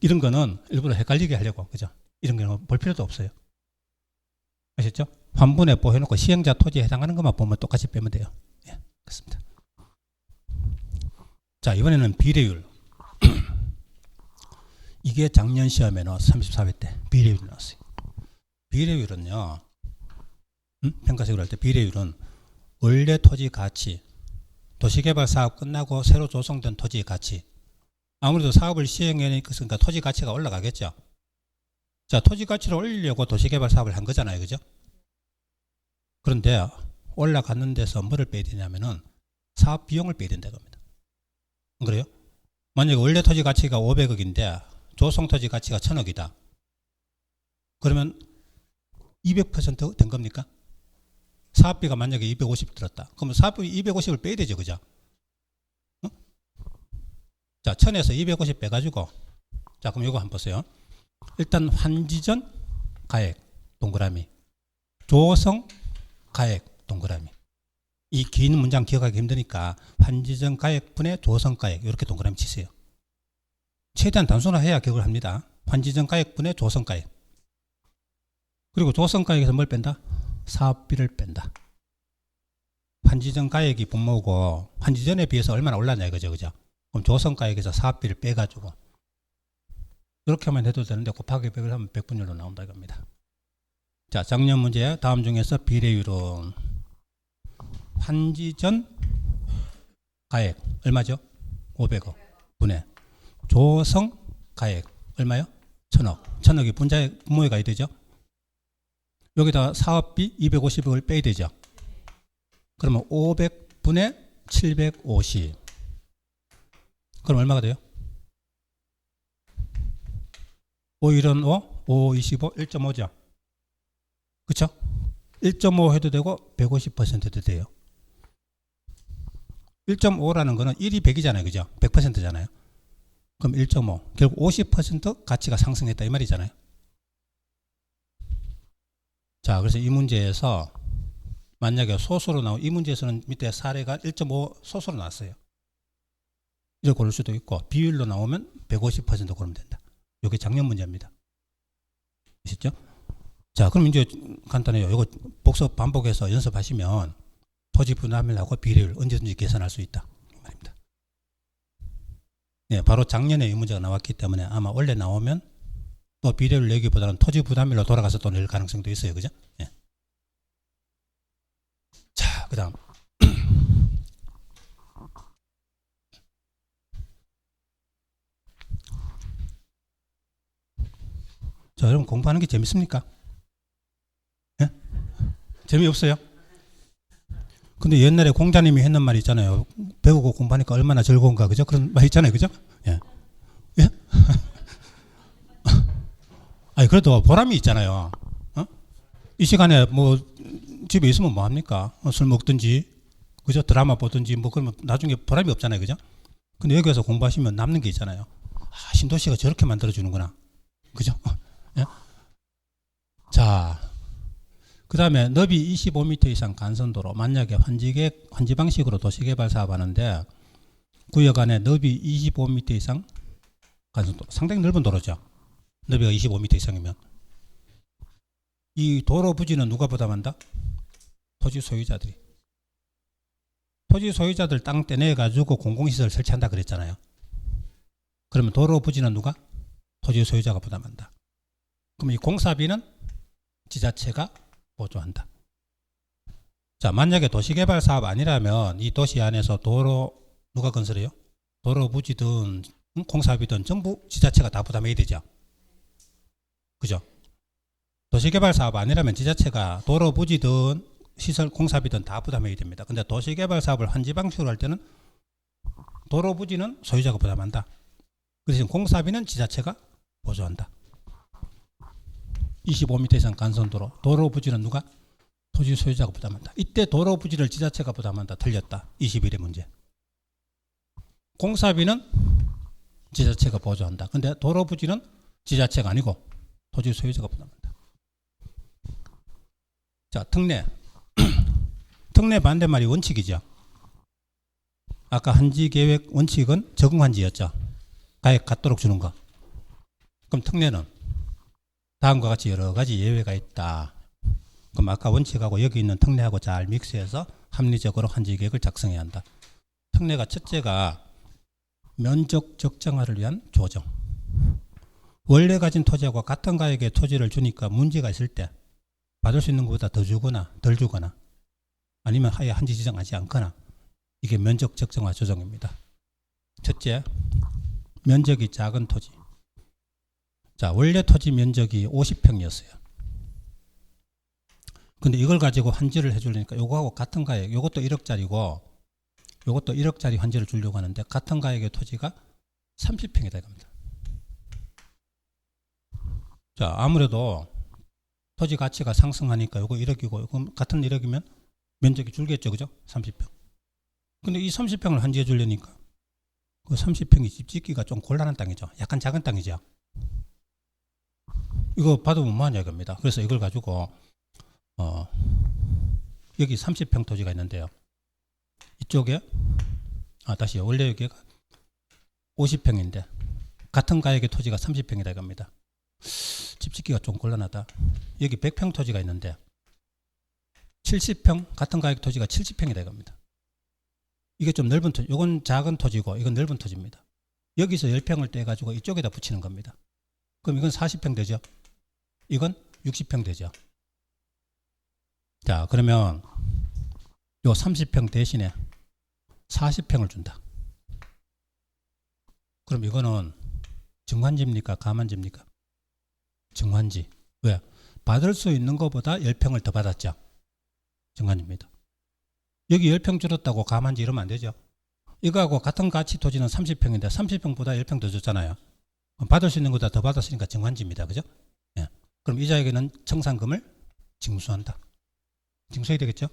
이런 거는 일부러 헷갈리게 하려고. 그죠? 이런 거는 볼 필요도 없어요. 아셨죠? 환분해보 해놓고 시행자 토지에 해당하는 것만 보면 똑같이 빼면 돼요. 예. 그렇습니다. 자, 이번에는 비례율. 이게 작년 시험에는 34회 때 비례율이 나왔어요. 비례율은요, 평가식으로 할 때 비례율은 원래 토지 가치, 도시개발 사업 끝나고 새로 조성된 토지의 가치. 아무래도 사업을 시행하니까 토지 가치가 올라가겠죠. 자, 토지 가치를 올리려고 도시개발 사업을 한 거잖아요. 그죠? 그런데 올라가는 데서 뭐를 빼야 되냐면은 사업 비용을 빼야 된다고 합니다. 그래요? 만약에 원래 토지 가치가 500억인데 조성 토지 가치가 1000억이다. 그러면 200% 된 겁니까? 사업비가 만약에 250 들었다. 그러면 사업비 250을 빼야 되죠. 그죠? 어? 자, 1000에서 250 빼가지고, 자, 그럼 이거 한번 보세요. 일단 환지전 가액 동그라미, 조성 가액 동그라미. 이 긴 문장 기억하기 힘드니까 환지전 가액분의 조성 가액 이렇게 동그라미 치세요. 최대한 단순화해야 기억을 합니다. 환지전 가액분의 조성 가액. 그리고 조성 가액에서 뭘 뺀다? 사업비를 뺀다. 환지전 가액이 분모고 환지전에 비해서 얼마나 올랐냐 이거죠. 그죠? 그럼 조성 가액에서 사업비를 빼가지고 이렇게만 해도 되는데 곱하기 100을 하면 100분율로 나온다 이겁니다. 자, 작년 문제 다음 중에서 비례율은 환지전 가액 얼마죠? 500억 분의 조성 가액 얼마요? 1000억. 1000억이 분모에 가야 되죠? 여기다 사업비 250억을 빼야 되죠? 그러면 500분의 750. 그럼 얼마가 돼요? 5 1은 5, 5, 25, 1.5죠? 그쵸? 1.5 해도 되고 150%도 돼요. 1.5라는 거는 1이 100이잖아요. 그죠? 100%잖아요. 그럼 1.5. 결국 50% 가치가 상승했다 이 말이잖아요. 자, 그래서 이 문제에서 만약에 소수로 나온 이 문제에서는 밑에 사례가 1.5 소수로 나왔어요. 이걸 고를 수도 있고 비율로 나오면 150% 고르면 된다. 이게 작년 문제입니다. 아시죠? 자, 그럼 이제 간단해요. 이거 복습 반복해서 연습하시면 토지 분할하고 비례율 언제든지 계산할 수 있다 이 말입니다. 네, 바로 작년에 이 문제가 나왔기 때문에 아마 원래 나오면 또 비례율 내기보다는 토지 부담율로 돌아가서 또 낼 가능성도 있어요. 그죠? 예. 자, 그 다음. 자, 여러분 공부하는 게 재밌습니까? 예? 재미없어요? 근데 옛날에 공자님이 했는 말이 있잖아요. 배우고 공부하니까 얼마나 즐거운가. 그죠? 그런 말 있잖아요. 그죠? 예. 예? 아니, 그래도 보람이 있잖아요. 어? 이 시간에 뭐 집에 있으면 뭐 합니까? 술 먹든지, 그죠? 드라마 보든지 뭐 그러면 나중에 보람이 없잖아요. 그죠? 근데 여기 와서 공부하시면 남는 게 있잖아요. 아, 신도시가 저렇게 만들어주는구나. 그죠? 예? 자, 그 다음에 너비 25m 이상 간선도로 만약에 환지 방식으로 도시개발 사업하는데 구역 안에 너비 25m 이상 간선도로 상당히 넓은 도로죠. 너비가 25m 이상이면 이 도로 부지는 누가 부담한다? 토지 소유자들이. 토지 소유자들 땅 떼내가지고 공공시설 설치한다 그랬잖아요. 그러면 도로 부지는 누가? 토지 소유자가 부담한다. 그럼 이 공사비는 지자체가 보조한다. 자, 만약에 도시개발 사업 아니라면 이 도시 안에서 도로 누가 건설해요? 도로 부지든 공사비든 전부 지자체가 다 부담해야 되죠. 그죠? 도시개발 사업 아니라면 지자체가 도로 부지든 시설 공사비든 다 부담해야 됩니다. 근데 도시개발 사업을 환지 방식으로 할 때는 도로 부지는 소유자가 부담한다. 그래서 공사비는 지자체가 보조한다. 25m 이상 간선도로 도로 부지는 누가? 토지 소유자가 부담한다. 이때 도로 부지를 지자체가 부담한다. 틀렸다. 21의 문제. 공사비는 지자체가 보조한다. 근데 도로 부지는 지자체가 아니고 토지 소유자가 부담한다. 자, 특례. 특례 반대말이 원칙이죠. 아까 한지계획 원칙은 적응한지였죠. 가액 같도록 주는 거. 그럼 특례는 다음과 같이 여러 가지 예외가 있다. 그럼 아까 원칙하고 여기 있는 특례하고 잘 믹스해서 합리적으로 한지계획을 작성해야 한다. 특례가 첫째가 면적 적정화를 위한 조정. 원래 가진 토지하고 같은 가액의 토지를 주니까 문제가 있을 때 받을 수 있는 것보다 더 주거나 덜 주거나 아니면 아예 한지 지정하지 않거나 이게 면적 적정화 조정입니다. 첫째, 면적이 작은 토지. 자, 원래 토지 면적이 50평이었어요. 근데 이걸 가지고 환지를 해주려니까 요거하고 같은 가액, 요것도 1억짜리고 요것도 1억짜리 환지를 주려고 하는데 같은 가액의 토지가 30평이 돼갑니다. 자, 아무래도 토지 가치가 상승하니까 요거 1억이고 요거 같은 1억이면 면적이 줄겠죠, 그죠? 30평. 근데 이 30평을 환지해 주려니까 그 30평이 집 짓기가 좀 곤란한 땅이죠. 약간 작은 땅이죠. 이거 받으면 뭐하냐 이겁니다. 그래서 이걸 가지고 여기 30평 토지가 있는데요. 이쪽에 다시 원래 여기가 50평인데 같은 가액의 토지가 30평이다 이겁니다. 집 짓기가 좀 곤란하다. 여기 100평 토지가 있는데 70평 같은 가액 토지가 70평이다 이겁니다. 이게 좀 넓은 토지, 이건 작은 토지고 이건 넓은 토지입니다. 여기서 10평을 떼가지고 이쪽에다 붙이는 겁니다. 그럼 이건 40평 되죠? 이건 60평 되죠? 자, 그러면 요 30평 대신에 40평을 준다. 그럼 이거는 정환지입니까? 가만지입니까? 정환지. 왜? 받을 수 있는 것보다 10평을 더 받았죠. 정환지입니다. 여기 10평 줄었다고 가만지 이러면 안 되죠. 이거하고 같은 가치 토지는 30평인데 30평보다 10평 더 줬잖아요. 받을 수 있는 것보다 더 받았으니까 정환지입니다. 그죠? 예. 그럼 이자에게는 청산금을 징수한다. 징수해야 되겠죠?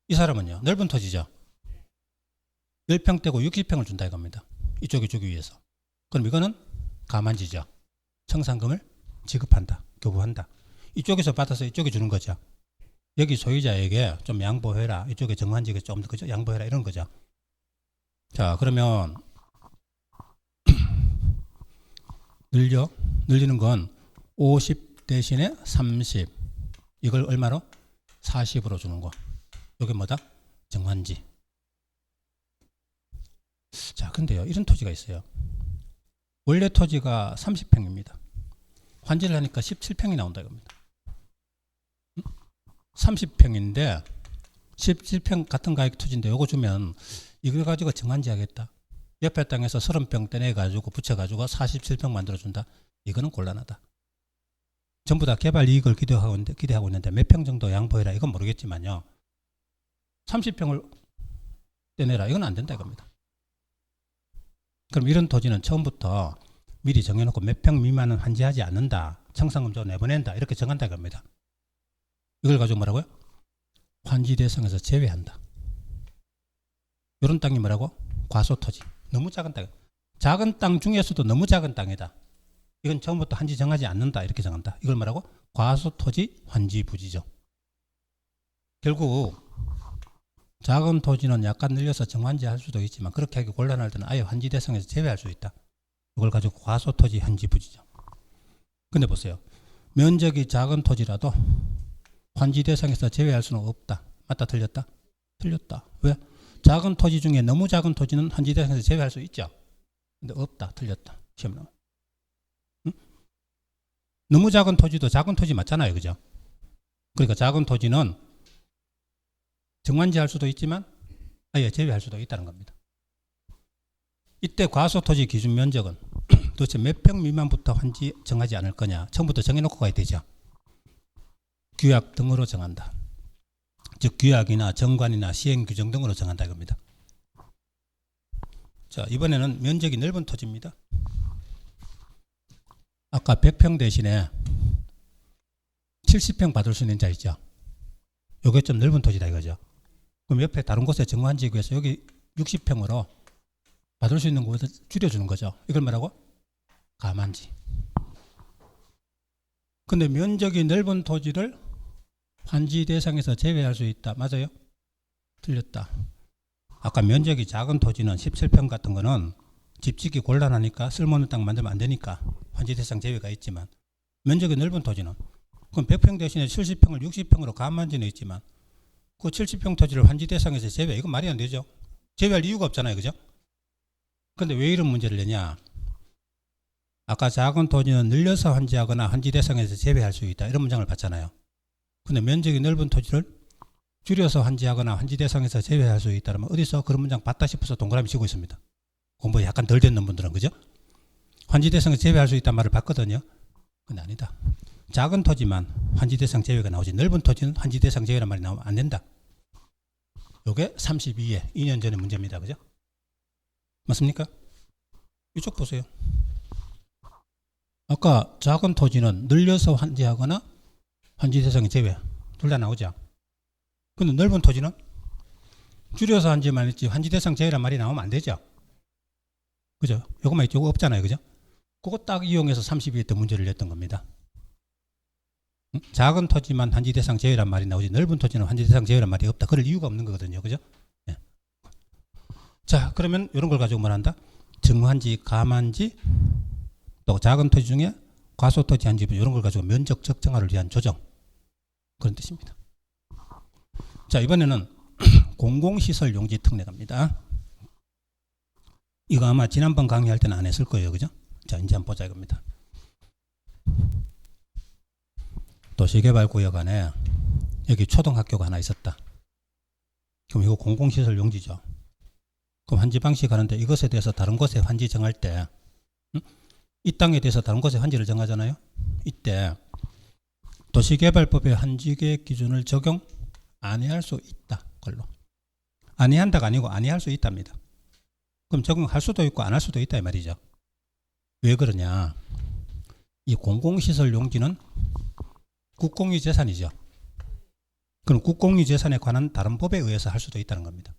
이 사람은요. 넓은 토지죠. 10평 떼고 60평을 준다 이겁니다. 이쪽이 주기 위해서. 그럼 이거는 가만지죠. 청산금을 지급한다. 교부한다. 이쪽에서 받아서 이쪽에 주는 거죠. 여기 소유자에게 좀 양보해라. 이쪽에 정환지가 좀 더 그죠? 양보해라 이런 거죠. 자, 그러면 늘리는 건 50 대신에 30. 이걸 얼마로? 40으로 주는 거. 이게 뭐다? 정환지. 자, 근데요. 이런 토지가 있어요. 원래 토지가 30평입니다. 환지를 하니까 17평이 나온다 이겁니다. 30평인데 17평 같은 가격 토지인데 요거 주면 이걸 가지고 정환지 하겠다. 옆에 땅에서 30평 떼내가지고 붙여가지고 47평 만들어준다. 이거는 곤란하다. 전부 다 개발 이익을 기대하고 있는데 몇 평 정도 양보해라. 이건 모르겠지만요. 30평을 떼내라. 이건 안 된다 이겁니다. 그럼 이런 토지는 처음부터 미리 정해놓고 몇 평 미만은 환지하지 않는다. 청산금 좀 내보낸다. 이렇게 정한다 이겁니다. 이걸 가지고 뭐라고요? 환지 대상에서 제외한다. 이런 땅이 뭐라고? 과소토지. 너무 작은 땅. 작은 땅 중에서도 너무 작은 땅이다. 이건 처음부터 환지 정하지 않는다. 이렇게 정한다. 이걸 뭐라고? 과소토지 환지 부지죠. 결국 작은 토지는 약간 늘려서 정환지 할 수도 있지만 그렇게 하기 곤란할 때는 아예 환지 대상에서 제외할 수 있다. 이걸 가지고 과소토지 환지 부지죠. 근데 보세요. 면적이 작은 토지라도 환지 대상에서 제외할 수는 없다. 맞다 틀렸다? 틀렸다. 왜? 작은 토지 중에 너무 작은 토지는 환지 대상에서 제외할 수 있죠. 근데 없다. 틀렸다. 시험 나와. 응? 너무 작은 토지도 작은 토지 맞잖아요. 그죠? 그러니까 작은 토지는 정환지 할 수도 있지만 아예 제외할 수도 있다는 겁니다. 이때 과소토지 기준 면적은 도대체 몇 평 미만부터 환지 정하지 않을 거냐. 처음부터 정해놓고 가야 되죠. 규약 등으로 정한다. 즉 규약이나 정관이나 시행규정 등으로 정한다 이겁니다. 자, 이번에는 면적이 넓은 토지입니다. 아까 100평 대신에 70평 받을 수 있는 자 있죠. 요게 좀 넓은 토지다 이거죠. 그럼 옆에 다른 곳에 정환지기 위해서 여기 60평으로 받을 수 있는 곳을 줄여주는 거죠. 이걸 뭐라고? 가만지. 근데 면적이 넓은 토지를 환지 대상에서 제외할 수 있다. 맞아요? 틀렸다. 아까 면적이 작은 토지는 17평 같은 거는 집 짓기 곤란하니까 쓸모없는 땅 만들면 안 되니까 환지 대상 제외가 있지만, 면적이 넓은 토지는 그럼 100평 대신에 70평을 60평으로 감만지는 있지만 그 70평 토지를 환지 대상에서 제외, 이건 말이 안 되죠. 제외할 이유가 없잖아요. 그죠? 근데 왜 이런 문제를 내냐? 아까 작은 토지는 늘려서 환지하거나 환지 대상에서 제외할 수 있다, 이런 문장을 봤잖아요. 근데 면적이 넓은 토지를 줄여서 환지하거나 환지 대상에서 제외할 수 있다면 어디서 그런 문장 봤다 싶어서 동그라미 치고 있습니다. 공부 약간 덜 됐는 분들은. 그죠? 환지 대상에서 제외할 수 있다는 말을 봤거든요. 근데 아니다. 작은 토지만 환지 대상 제외가 나오지 넓은 토지는 환지 대상 제외란 말이 나오면 안 된다. 요게 32회 2년 전의 문제입니다. 그죠? 맞습니까? 이쪽 보세요. 아까 작은 토지는 늘려서 환지하거나 환지 대상이 제외, 둘 다 나오죠. 근데 넓은 토지는 줄여서 환지만 했지 환지 대상 제외란 말이 나오면 안 되죠. 그죠? 요것만 있죠. 요거 없잖아요. 그죠? 그거 딱 이용해서 32회 때 문제를 냈던 겁니다. 작은 토지만 환지 대상 제외란 말이 나오지 넓은 토지는 환지 대상 제외란 말이 없다. 그럴 이유가 없는 거거든요. 그죠? 네. 자, 그러면 이런 걸 가지고 뭘 한다? 정환지, 감환지, 또 작은 토지 중에 과소토지 한지 이런 걸 가지고 면적 적정화를 위한 조정, 그런 뜻입니다. 자, 이번에는 공공시설 용지 특례 갑니다. 이거 아마 지난번 강의할 때는 안 했을 거예요. 그죠? 자, 이제 한번 보자 이겁니다. 도시개발구역 안에 여기 초등학교가 하나 있었다. 그럼 이거 공공시설 용지죠. 그럼 환지 방식 하는데 이것에 대해서 다른 곳에 환지 정할 때, 이 땅에 대해서 다른 곳에 환지를 정하잖아요. 이때 도시개발법의 환지계획 기준을 적용 아니할 수 있다. 걸로. 아니한다가 아니고 아니할 수 있답니다. 그럼 적용할 수도 있고 안 할 수도 있다 이 말이죠. 왜 그러냐? 이 공공시설 용지는 국공유 재산이죠. 그럼 국공유 재산에 관한 다른 법에 의해서 할 수도 있다는 겁니다.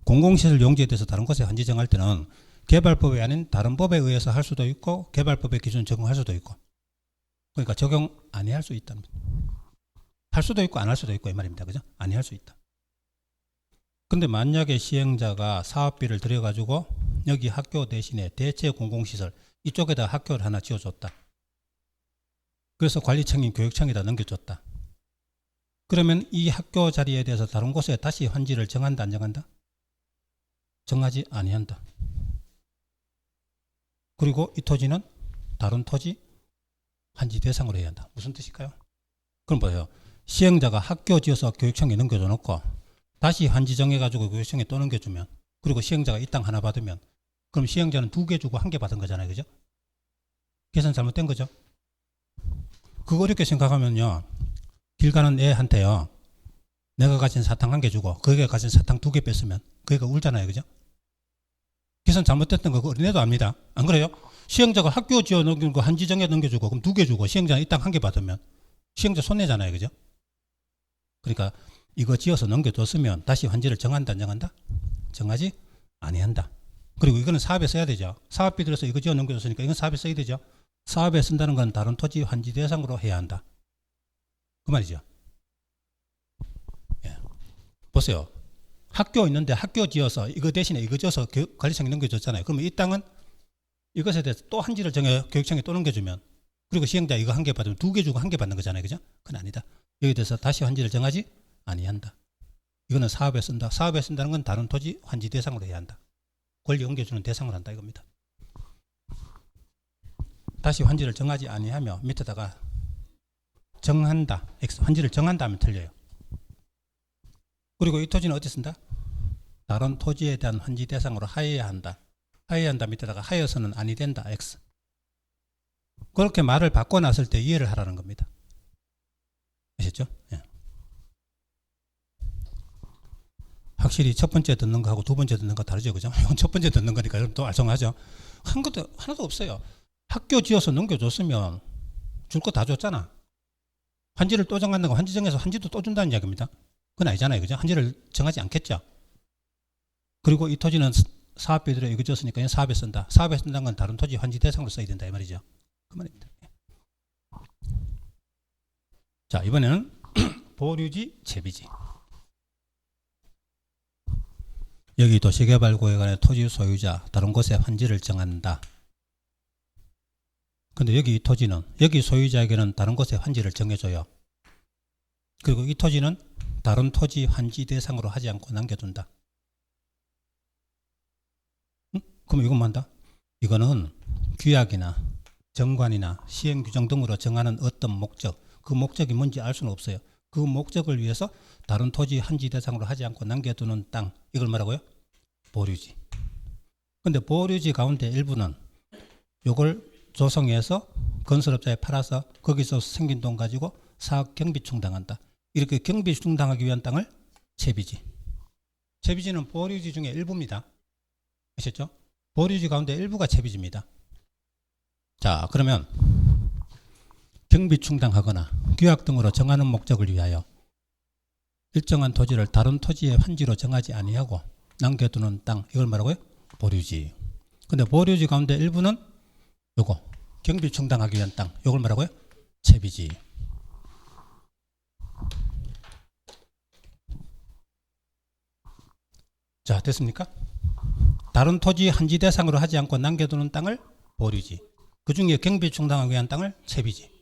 공공시설 용지에 대해서 다른 곳에 환지 정할 때는 개발법이 아닌 다른 법에 의해서 할 수도 있고 개발법의 기준 적용할 수도 있고, 그러니까 적용 아니할 수 있답니다. 할 수도 있고 안 할 수도 있고 이 말입니다. 그죠? 아니할 수 있다. 근데 만약에 시행자가 사업비를 들여가지고 여기 학교 대신에 대체 공공시설 이쪽에다 학교를 하나 지어줬다. 그래서 관리청인 교육청에다 넘겨줬다. 그러면 이 학교 자리에 대해서 다른 곳에 다시 환지를 정한다 안 정한다? 정하지 아니한다. 그리고 이 토지는 다른 토지 환지 대상으로 해야 한다. 무슨 뜻일까요? 그럼 보세요. 시행자가 학교 지어서 교육청에 넘겨줘 놓고 다시 환지 정해가지고 교육청에 또 넘겨주면, 그리고 시행자가 이 땅 하나 받으면, 그럼 시행자는 2개 주고 1개 받은 거잖아요. 그죠? 계산 잘못된 거죠? 그거 어렵게 생각하면요, 길 가는 애한테요, 내가 가진 사탕 1개 주고 그게 가진 사탕 2개 뺐으면 그게 울잖아요. 그죠? 계산 잘못됐던 거 어린애도 압니다. 안 그래요? 시행자가 학교 지어 넘기는 거 한지정에 넘겨주고 그럼 2개 주고 시행자는 이 땅 1개 받으면 시행자 손해잖아요. 그죠? 그러니까 이거 지어서 넘겨줬으면 다시 환지를 정한다 안 정한다? 정하지 아니한다. 그리고 이거는 사업에 써야 되죠. 사업비 들어서 이거 지어 넘겨줬으니까 이건 사업에 써야 되죠. 사업에 쓴다는 건 다른 토지 환지 대상으로 해야 한다. 그 말이죠. 예. 보세요. 학교 있는데 학교 지어서 이거 대신에 이거 지어서 관리청에 넘겨줬잖아요. 그러면 이 땅은 이것에 대해서 또 환지를 정해 교육청에 또 넘겨주면, 그리고 시행자 이거 1개 받으면 2개 주고 1개 받는 거잖아요. 그죠? 그건 아니다. 여기에 대해서 다시 환지를 정하지 아니한다. 이거는 사업에 쓴다. 사업에 쓴다는 건 다른 토지 환지 대상으로 해야 한다. 권리 옮겨주는 대상으로 한다 이겁니다. 다시 환지를 정하지 아니하며 밑에다가 정한다. X 환지를 정한다 하면 틀려요. 그리고 이 토지는 어디 쓴다? 다른 토지에 대한 환지 대상으로 하여야 한다. 하여야 한다 밑에다가 하여서는 아니 된다. X. 그렇게 말을 바꿔 놨을 때 이해를 하라는 겁니다. 아셨죠? 예. 확실히 첫 번째 듣는 거하고 두 번째 듣는 거 다르죠. 그죠? 이건 첫 번째 듣는 거니까 여러분 또 알성하죠. 한 것도 하나도 없어요. 학교 지어서 넘겨줬으면 줄 거 다 줬잖아. 환지를 또 정한다고 환지 정해서 환지도 또 준다는 이야기입니다. 그건 아니잖아요. 그죠? 환지를 정하지 않겠죠. 그리고 이 토지는 사업비 들여 이거 줬으니까 사업에 쓴다. 사업에 쓴다는 건 다른 토지 환지 대상으로 써야 된다 이 말이죠. 그 말입니다. 자, 이번에는 보류지, 채비지. 여기 도시개발구에 관해 토지 소유자 다른 곳에 환지를 정한다. 근데 여기 이 토지는 여기 소유자에게는 다른 곳에 환지를 정해줘요. 그리고 이 토지는 다른 토지 환지 대상으로 하지 않고 남겨둔다. 그럼 이건 뭐한다? 이거는 규약이나 정관이나 시행규정 등으로 정하는 어떤 목적, 그 목적이 뭔지 알 수는 없어요. 그 목적을 위해서 다른 토지 환지 대상으로 하지 않고 남겨두는 땅, 이걸 뭐라고요? 보류지. 근데 보류지 가운데 일부는 이걸 조성해서 건설업자에 팔아서 거기서 생긴 돈 가지고 사업 경비 충당한다. 이렇게 경비 충당하기 위한 땅을 채비지. 채비지는 보류지 중에 일부입니다. 아셨죠? 보류지 가운데 일부가 채비지입니다. 자, 그러면 경비 충당하거나 규약 등으로 정하는 목적을 위하여 일정한 토지를 다른 토지의 환지로 정하지 아니하고 남겨두는 땅, 이걸 뭐라고요? 보류지. 근데 보류지 가운데 일부는 요거 경비 충당하기 위한 땅, 요걸 뭐라고요? 채비지. 자, 됐습니까? 다른 토지 환지 대상으로 하지 않고 남겨두는 땅을 보류지. 그 중에 경비 충당하기 위한 땅을 채비지.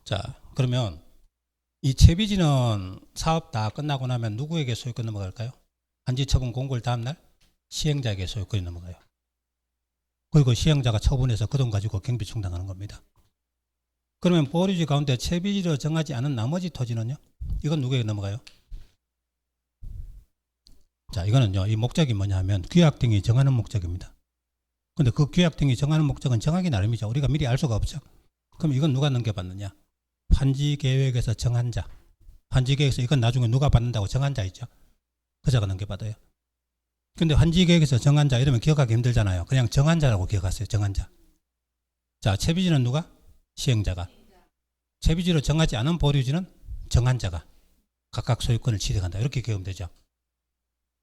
자, 그러면 이 채비지는 사업 다 끝나고 나면 누구에게 소유권 넘어갈까요? 환지 처분 공고일 다음날 시행자에게 소유권이 넘어가요. 그리고 시행자가 처분해서 그 돈 가지고 경비 충당하는 겁니다. 그러면 보류지 가운데 채비지로 정하지 않은 나머지 토지는요? 이건 누구에게 넘어가요? 자, 이거는요, 이 목적이 뭐냐 하면 규약 등이 정하는 목적입니다. 근데 그 규약 등이 정하는 목적은 정하기 나름이죠. 우리가 미리 알 수가 없죠. 그럼 이건 누가 넘겨받느냐? 환지계획에서 정한 자. 환지계획에서 이건 나중에 누가 받는다고 정한 자 있죠. 그 자가 넘겨받아요. 근데 환지계획에서 정한 자 이러면 기억하기 힘들잖아요. 그냥 정한 자라고 기억하세요. 정한 자. 자, 채비지는 누가? 시행자가. 채비지로 정하지 않은 보류지는 정한 자가 각각 소유권을 취득한다. 이렇게 기억하면 되죠.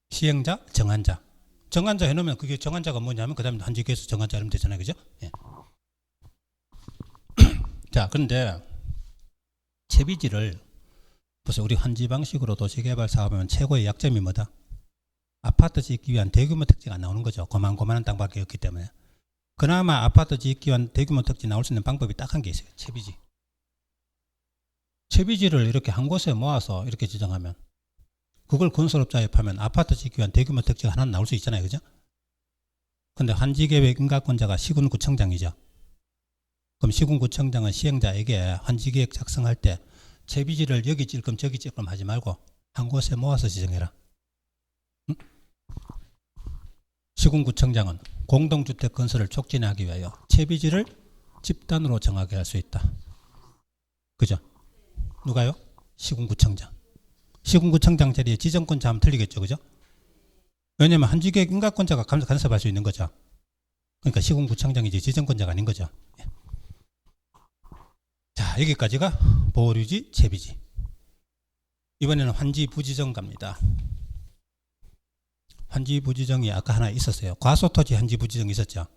시행자, 정한자. 정한자 해놓으면 그게 정한자가 뭐냐면 그 다음에 환지계획에서 정한자 이러면 되잖아요. 그죠? 예. 자, 그런데 채비지를 보세요. 우리 환지 방식으로 도시개발 사업하면 최고의 약점이 뭐다? 아파트 짓기 위한 대규모 택지가 안 나오는 거죠. 고만고만한 땅밖에 없기 때문에. 그나마 아파트 짓기 위한 대규모 택지 나올 수 있는 방법이 딱 한 게 있어요. 채비지. 채비지를 이렇게 한 곳에 모아서 이렇게 지정하면 그걸 건설업자에 파면 아파트 짓기 위한 대규모 택지가 하나 나올 수 있잖아요. 그죠? 근데 환지계획 인가권자가 시군구청장이죠. 그럼 시군구청장은 시행자에게 환지계획 작성할 때 채비지를 여기 찔끔 저기 찔끔 하지 말고 한 곳에 모아서 지정해라. 응? 시군구청장은 공동주택 건설을 촉진하기 위하여 채비지를 집단으로 정하게 할 수 있다. 그죠? 누가요? 시군구청장. 시군구청장 자리에 지정권자 하면 틀리겠죠. 그죠? 왜냐하면 환지계획 인가권자가 간섭할 수 있는 거죠. 그러니까 시군구청장이지 지정권자가 아닌 거죠. 자, 여기까지가 보류지, 채비지. 이번에는 환지부지정 갑니다. 환지부지정이 아까 하나 있었어요. 과소토지 환지부지정이 있었죠.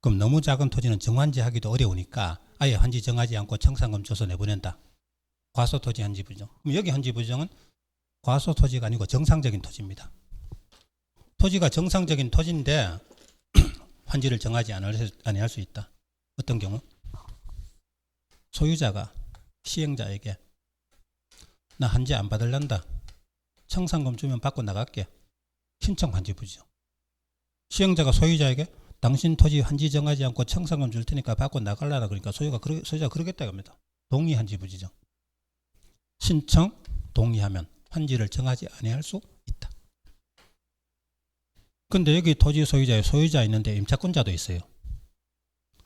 그럼 너무 작은 토지는 정환지 하기도 어려우니까 아예 환지 정하지 않고 청산금 줘서 내보낸다. 과소토지 환지부지정. 그럼 여기 환지부지정은 과소토지가 아니고 정상적인 토지입니다. 토지가 정상적인 토지인데 환지를 정하지 아니할 수 있다. 어떤 경우? 소유자가 시행자에게 나 환지 안 받을란다. 청산금 주면 받고 나갈게. 신청 환지부지정. 시행자가 소유자에게 당신 토지 환지 정하지 않고 청산금 줄 테니까 받고 나갈라나 그러니까 소유자가 그러겠다 합니다. 동의 환지부지정. 신청 동의하면 환지를 정하지 아니할 수 있다. 근데 여기 토지 소유자에 소유자 있는데 임차권자도 있어요.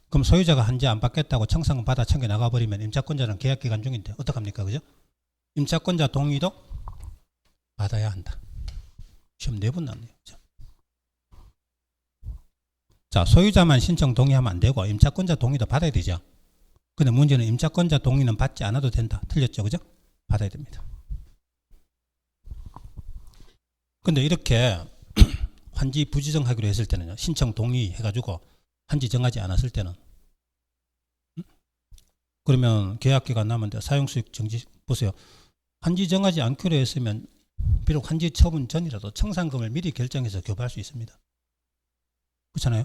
그럼 소유자가 환지 안 받겠다고 청산금 받아 청겨 나가버리면 임차권자는 계약기간 중인데 어떡합니까? 그죠? 임차권자 동의도 받아야 한다. 시험 4번 나왔네요. 자, 소유자만 신청 동의하면 안 되고 임차권자 동의도 받아야 되죠. 근데 문제는 임차권자 동의는 받지 않아도 된다. 틀렸죠. 그죠? 받아야 됩니다. 근데 이렇게 환지 부지정하기로 했을 때는요. 신청 동의해가지고 환지 정하지 않았을 때는 그러면 계약기간 남은데 사용수익 정지 보세요. 한지 정하지 않기로 했으면 비록 한지 처분 전이라도 청산금을 미리 결정해서 교부할 수 있습니다. 그렇잖아요.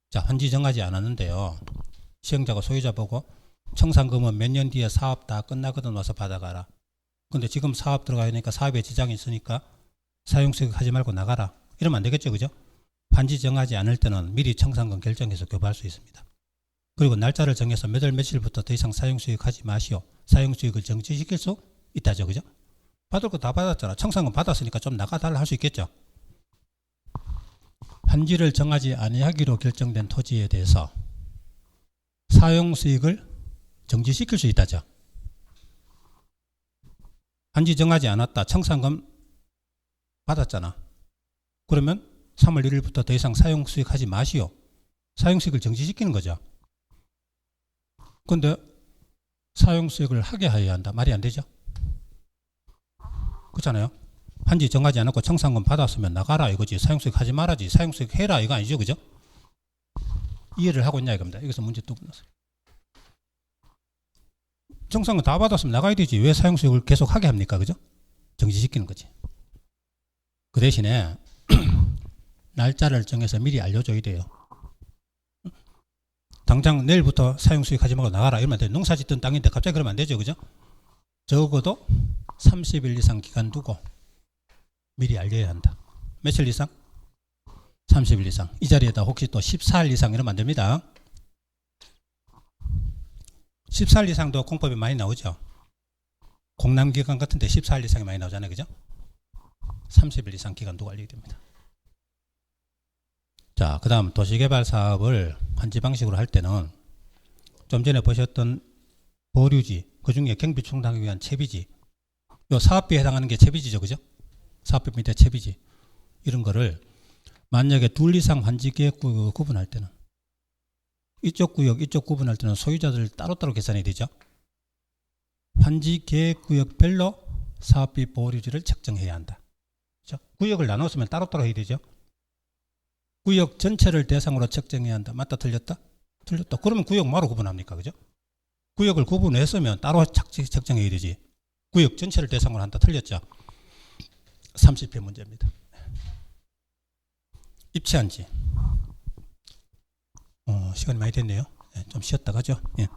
자, 한지 정하지 않았는데요. 시행자가 소유자 보고 청산금은 몇 년 뒤에 사업 다 끝나거든 와서 받아가라. 근데 지금 사업 들어가니까 사업에 지장이 있으니까 사용수익 하지 말고 나가라. 이러면 안 되겠죠. 그죠? 한지 정하지 않을 때는 미리 청산금 결정해서 교부할 수 있습니다. 그리고 날짜를 정해서 몇 월 며칠부터 더 이상 사용수익 하지 마시오. 사용수익을 정지시킬 수 있다죠. 그죠? 받을 거 다 받았잖아. 청산금 받았으니까 좀 나가달라 할 수 있겠죠. 한지를 정하지 아니하기로 결정된 토지에 대해서 사용수익을 정지시킬 수 있다죠. 한지 정하지 않았다. 청산금 받았잖아. 그러면 3월 1일부터 더 이상 사용수익 하지 마시오. 사용수익을 정지시키는 거죠. 그런데 사용수익을 하게 하여야 한다. 말이 안 되죠. 그렇잖아요. 한지 정하지 않았고 청산금 받았으면 나가라 이거지. 사용수익 하지 말아지. 사용수익 해라 이거 아니죠. 그죠? 이해를 하고 있냐 이겁니다. 여기서 문제 또 끝났어요. 청산금 다 받았으면 나가야 되지. 왜 사용수익을 계속 하게 합니까? 그죠? 정지시키는 거지. 그 대신에 날짜를 정해서 미리 알려줘야 돼요. 당장 내일부터 사용수익 하지 말고 나가라 이러면 안 돼요. 농사 짓던 땅인데 갑자기 그러면 안 되죠. 그죠? 적어도 30일 이상 기간 두고 미리 알려야 한다. 며칠 이상? 30일 이상. 이 자리에다 혹시 또 14일 이상 이러면 안 됩니다. 14일 이상도 공법이 많이 나오죠. 공람기간 같은데 14일 이상이 많이 나오잖아요. 그죠? 30일 이상 기간 두고 알려야 됩니다. 자, 그 다음 도시개발 사업을 한지 방식으로 할 때는 좀 전에 보셨던 보류지, 그 중에 경비 충당하기 위한 채비지, 요 사업비에 해당하는 게 채비지죠. 그죠? 사업비 밑에 채비지. 이런 거를 만약에 둘 이상 환지계획구역을 구분할 때는 이쪽 구역, 이쪽 구분할 때는 소유자들 따로따로 계산이 되죠. 환지계획구역별로 사업비 보류지를 책정해야 한다. 그렇죠? 구역을 나눴으면 따로따로 해야 되죠. 구역 전체를 대상으로 책정해야 한다. 맞다 틀렸다? 틀렸다. 그러면 구역 뭐로 구분합니까? 그죠? 구역을 구분했으면 따로 책정해야 되지. 구역 전체를 대상으로 한다. 틀렸죠? 30회 문제입니다. 입체한지. 시간이 많이 됐네요. 좀 쉬었다 가죠. 예.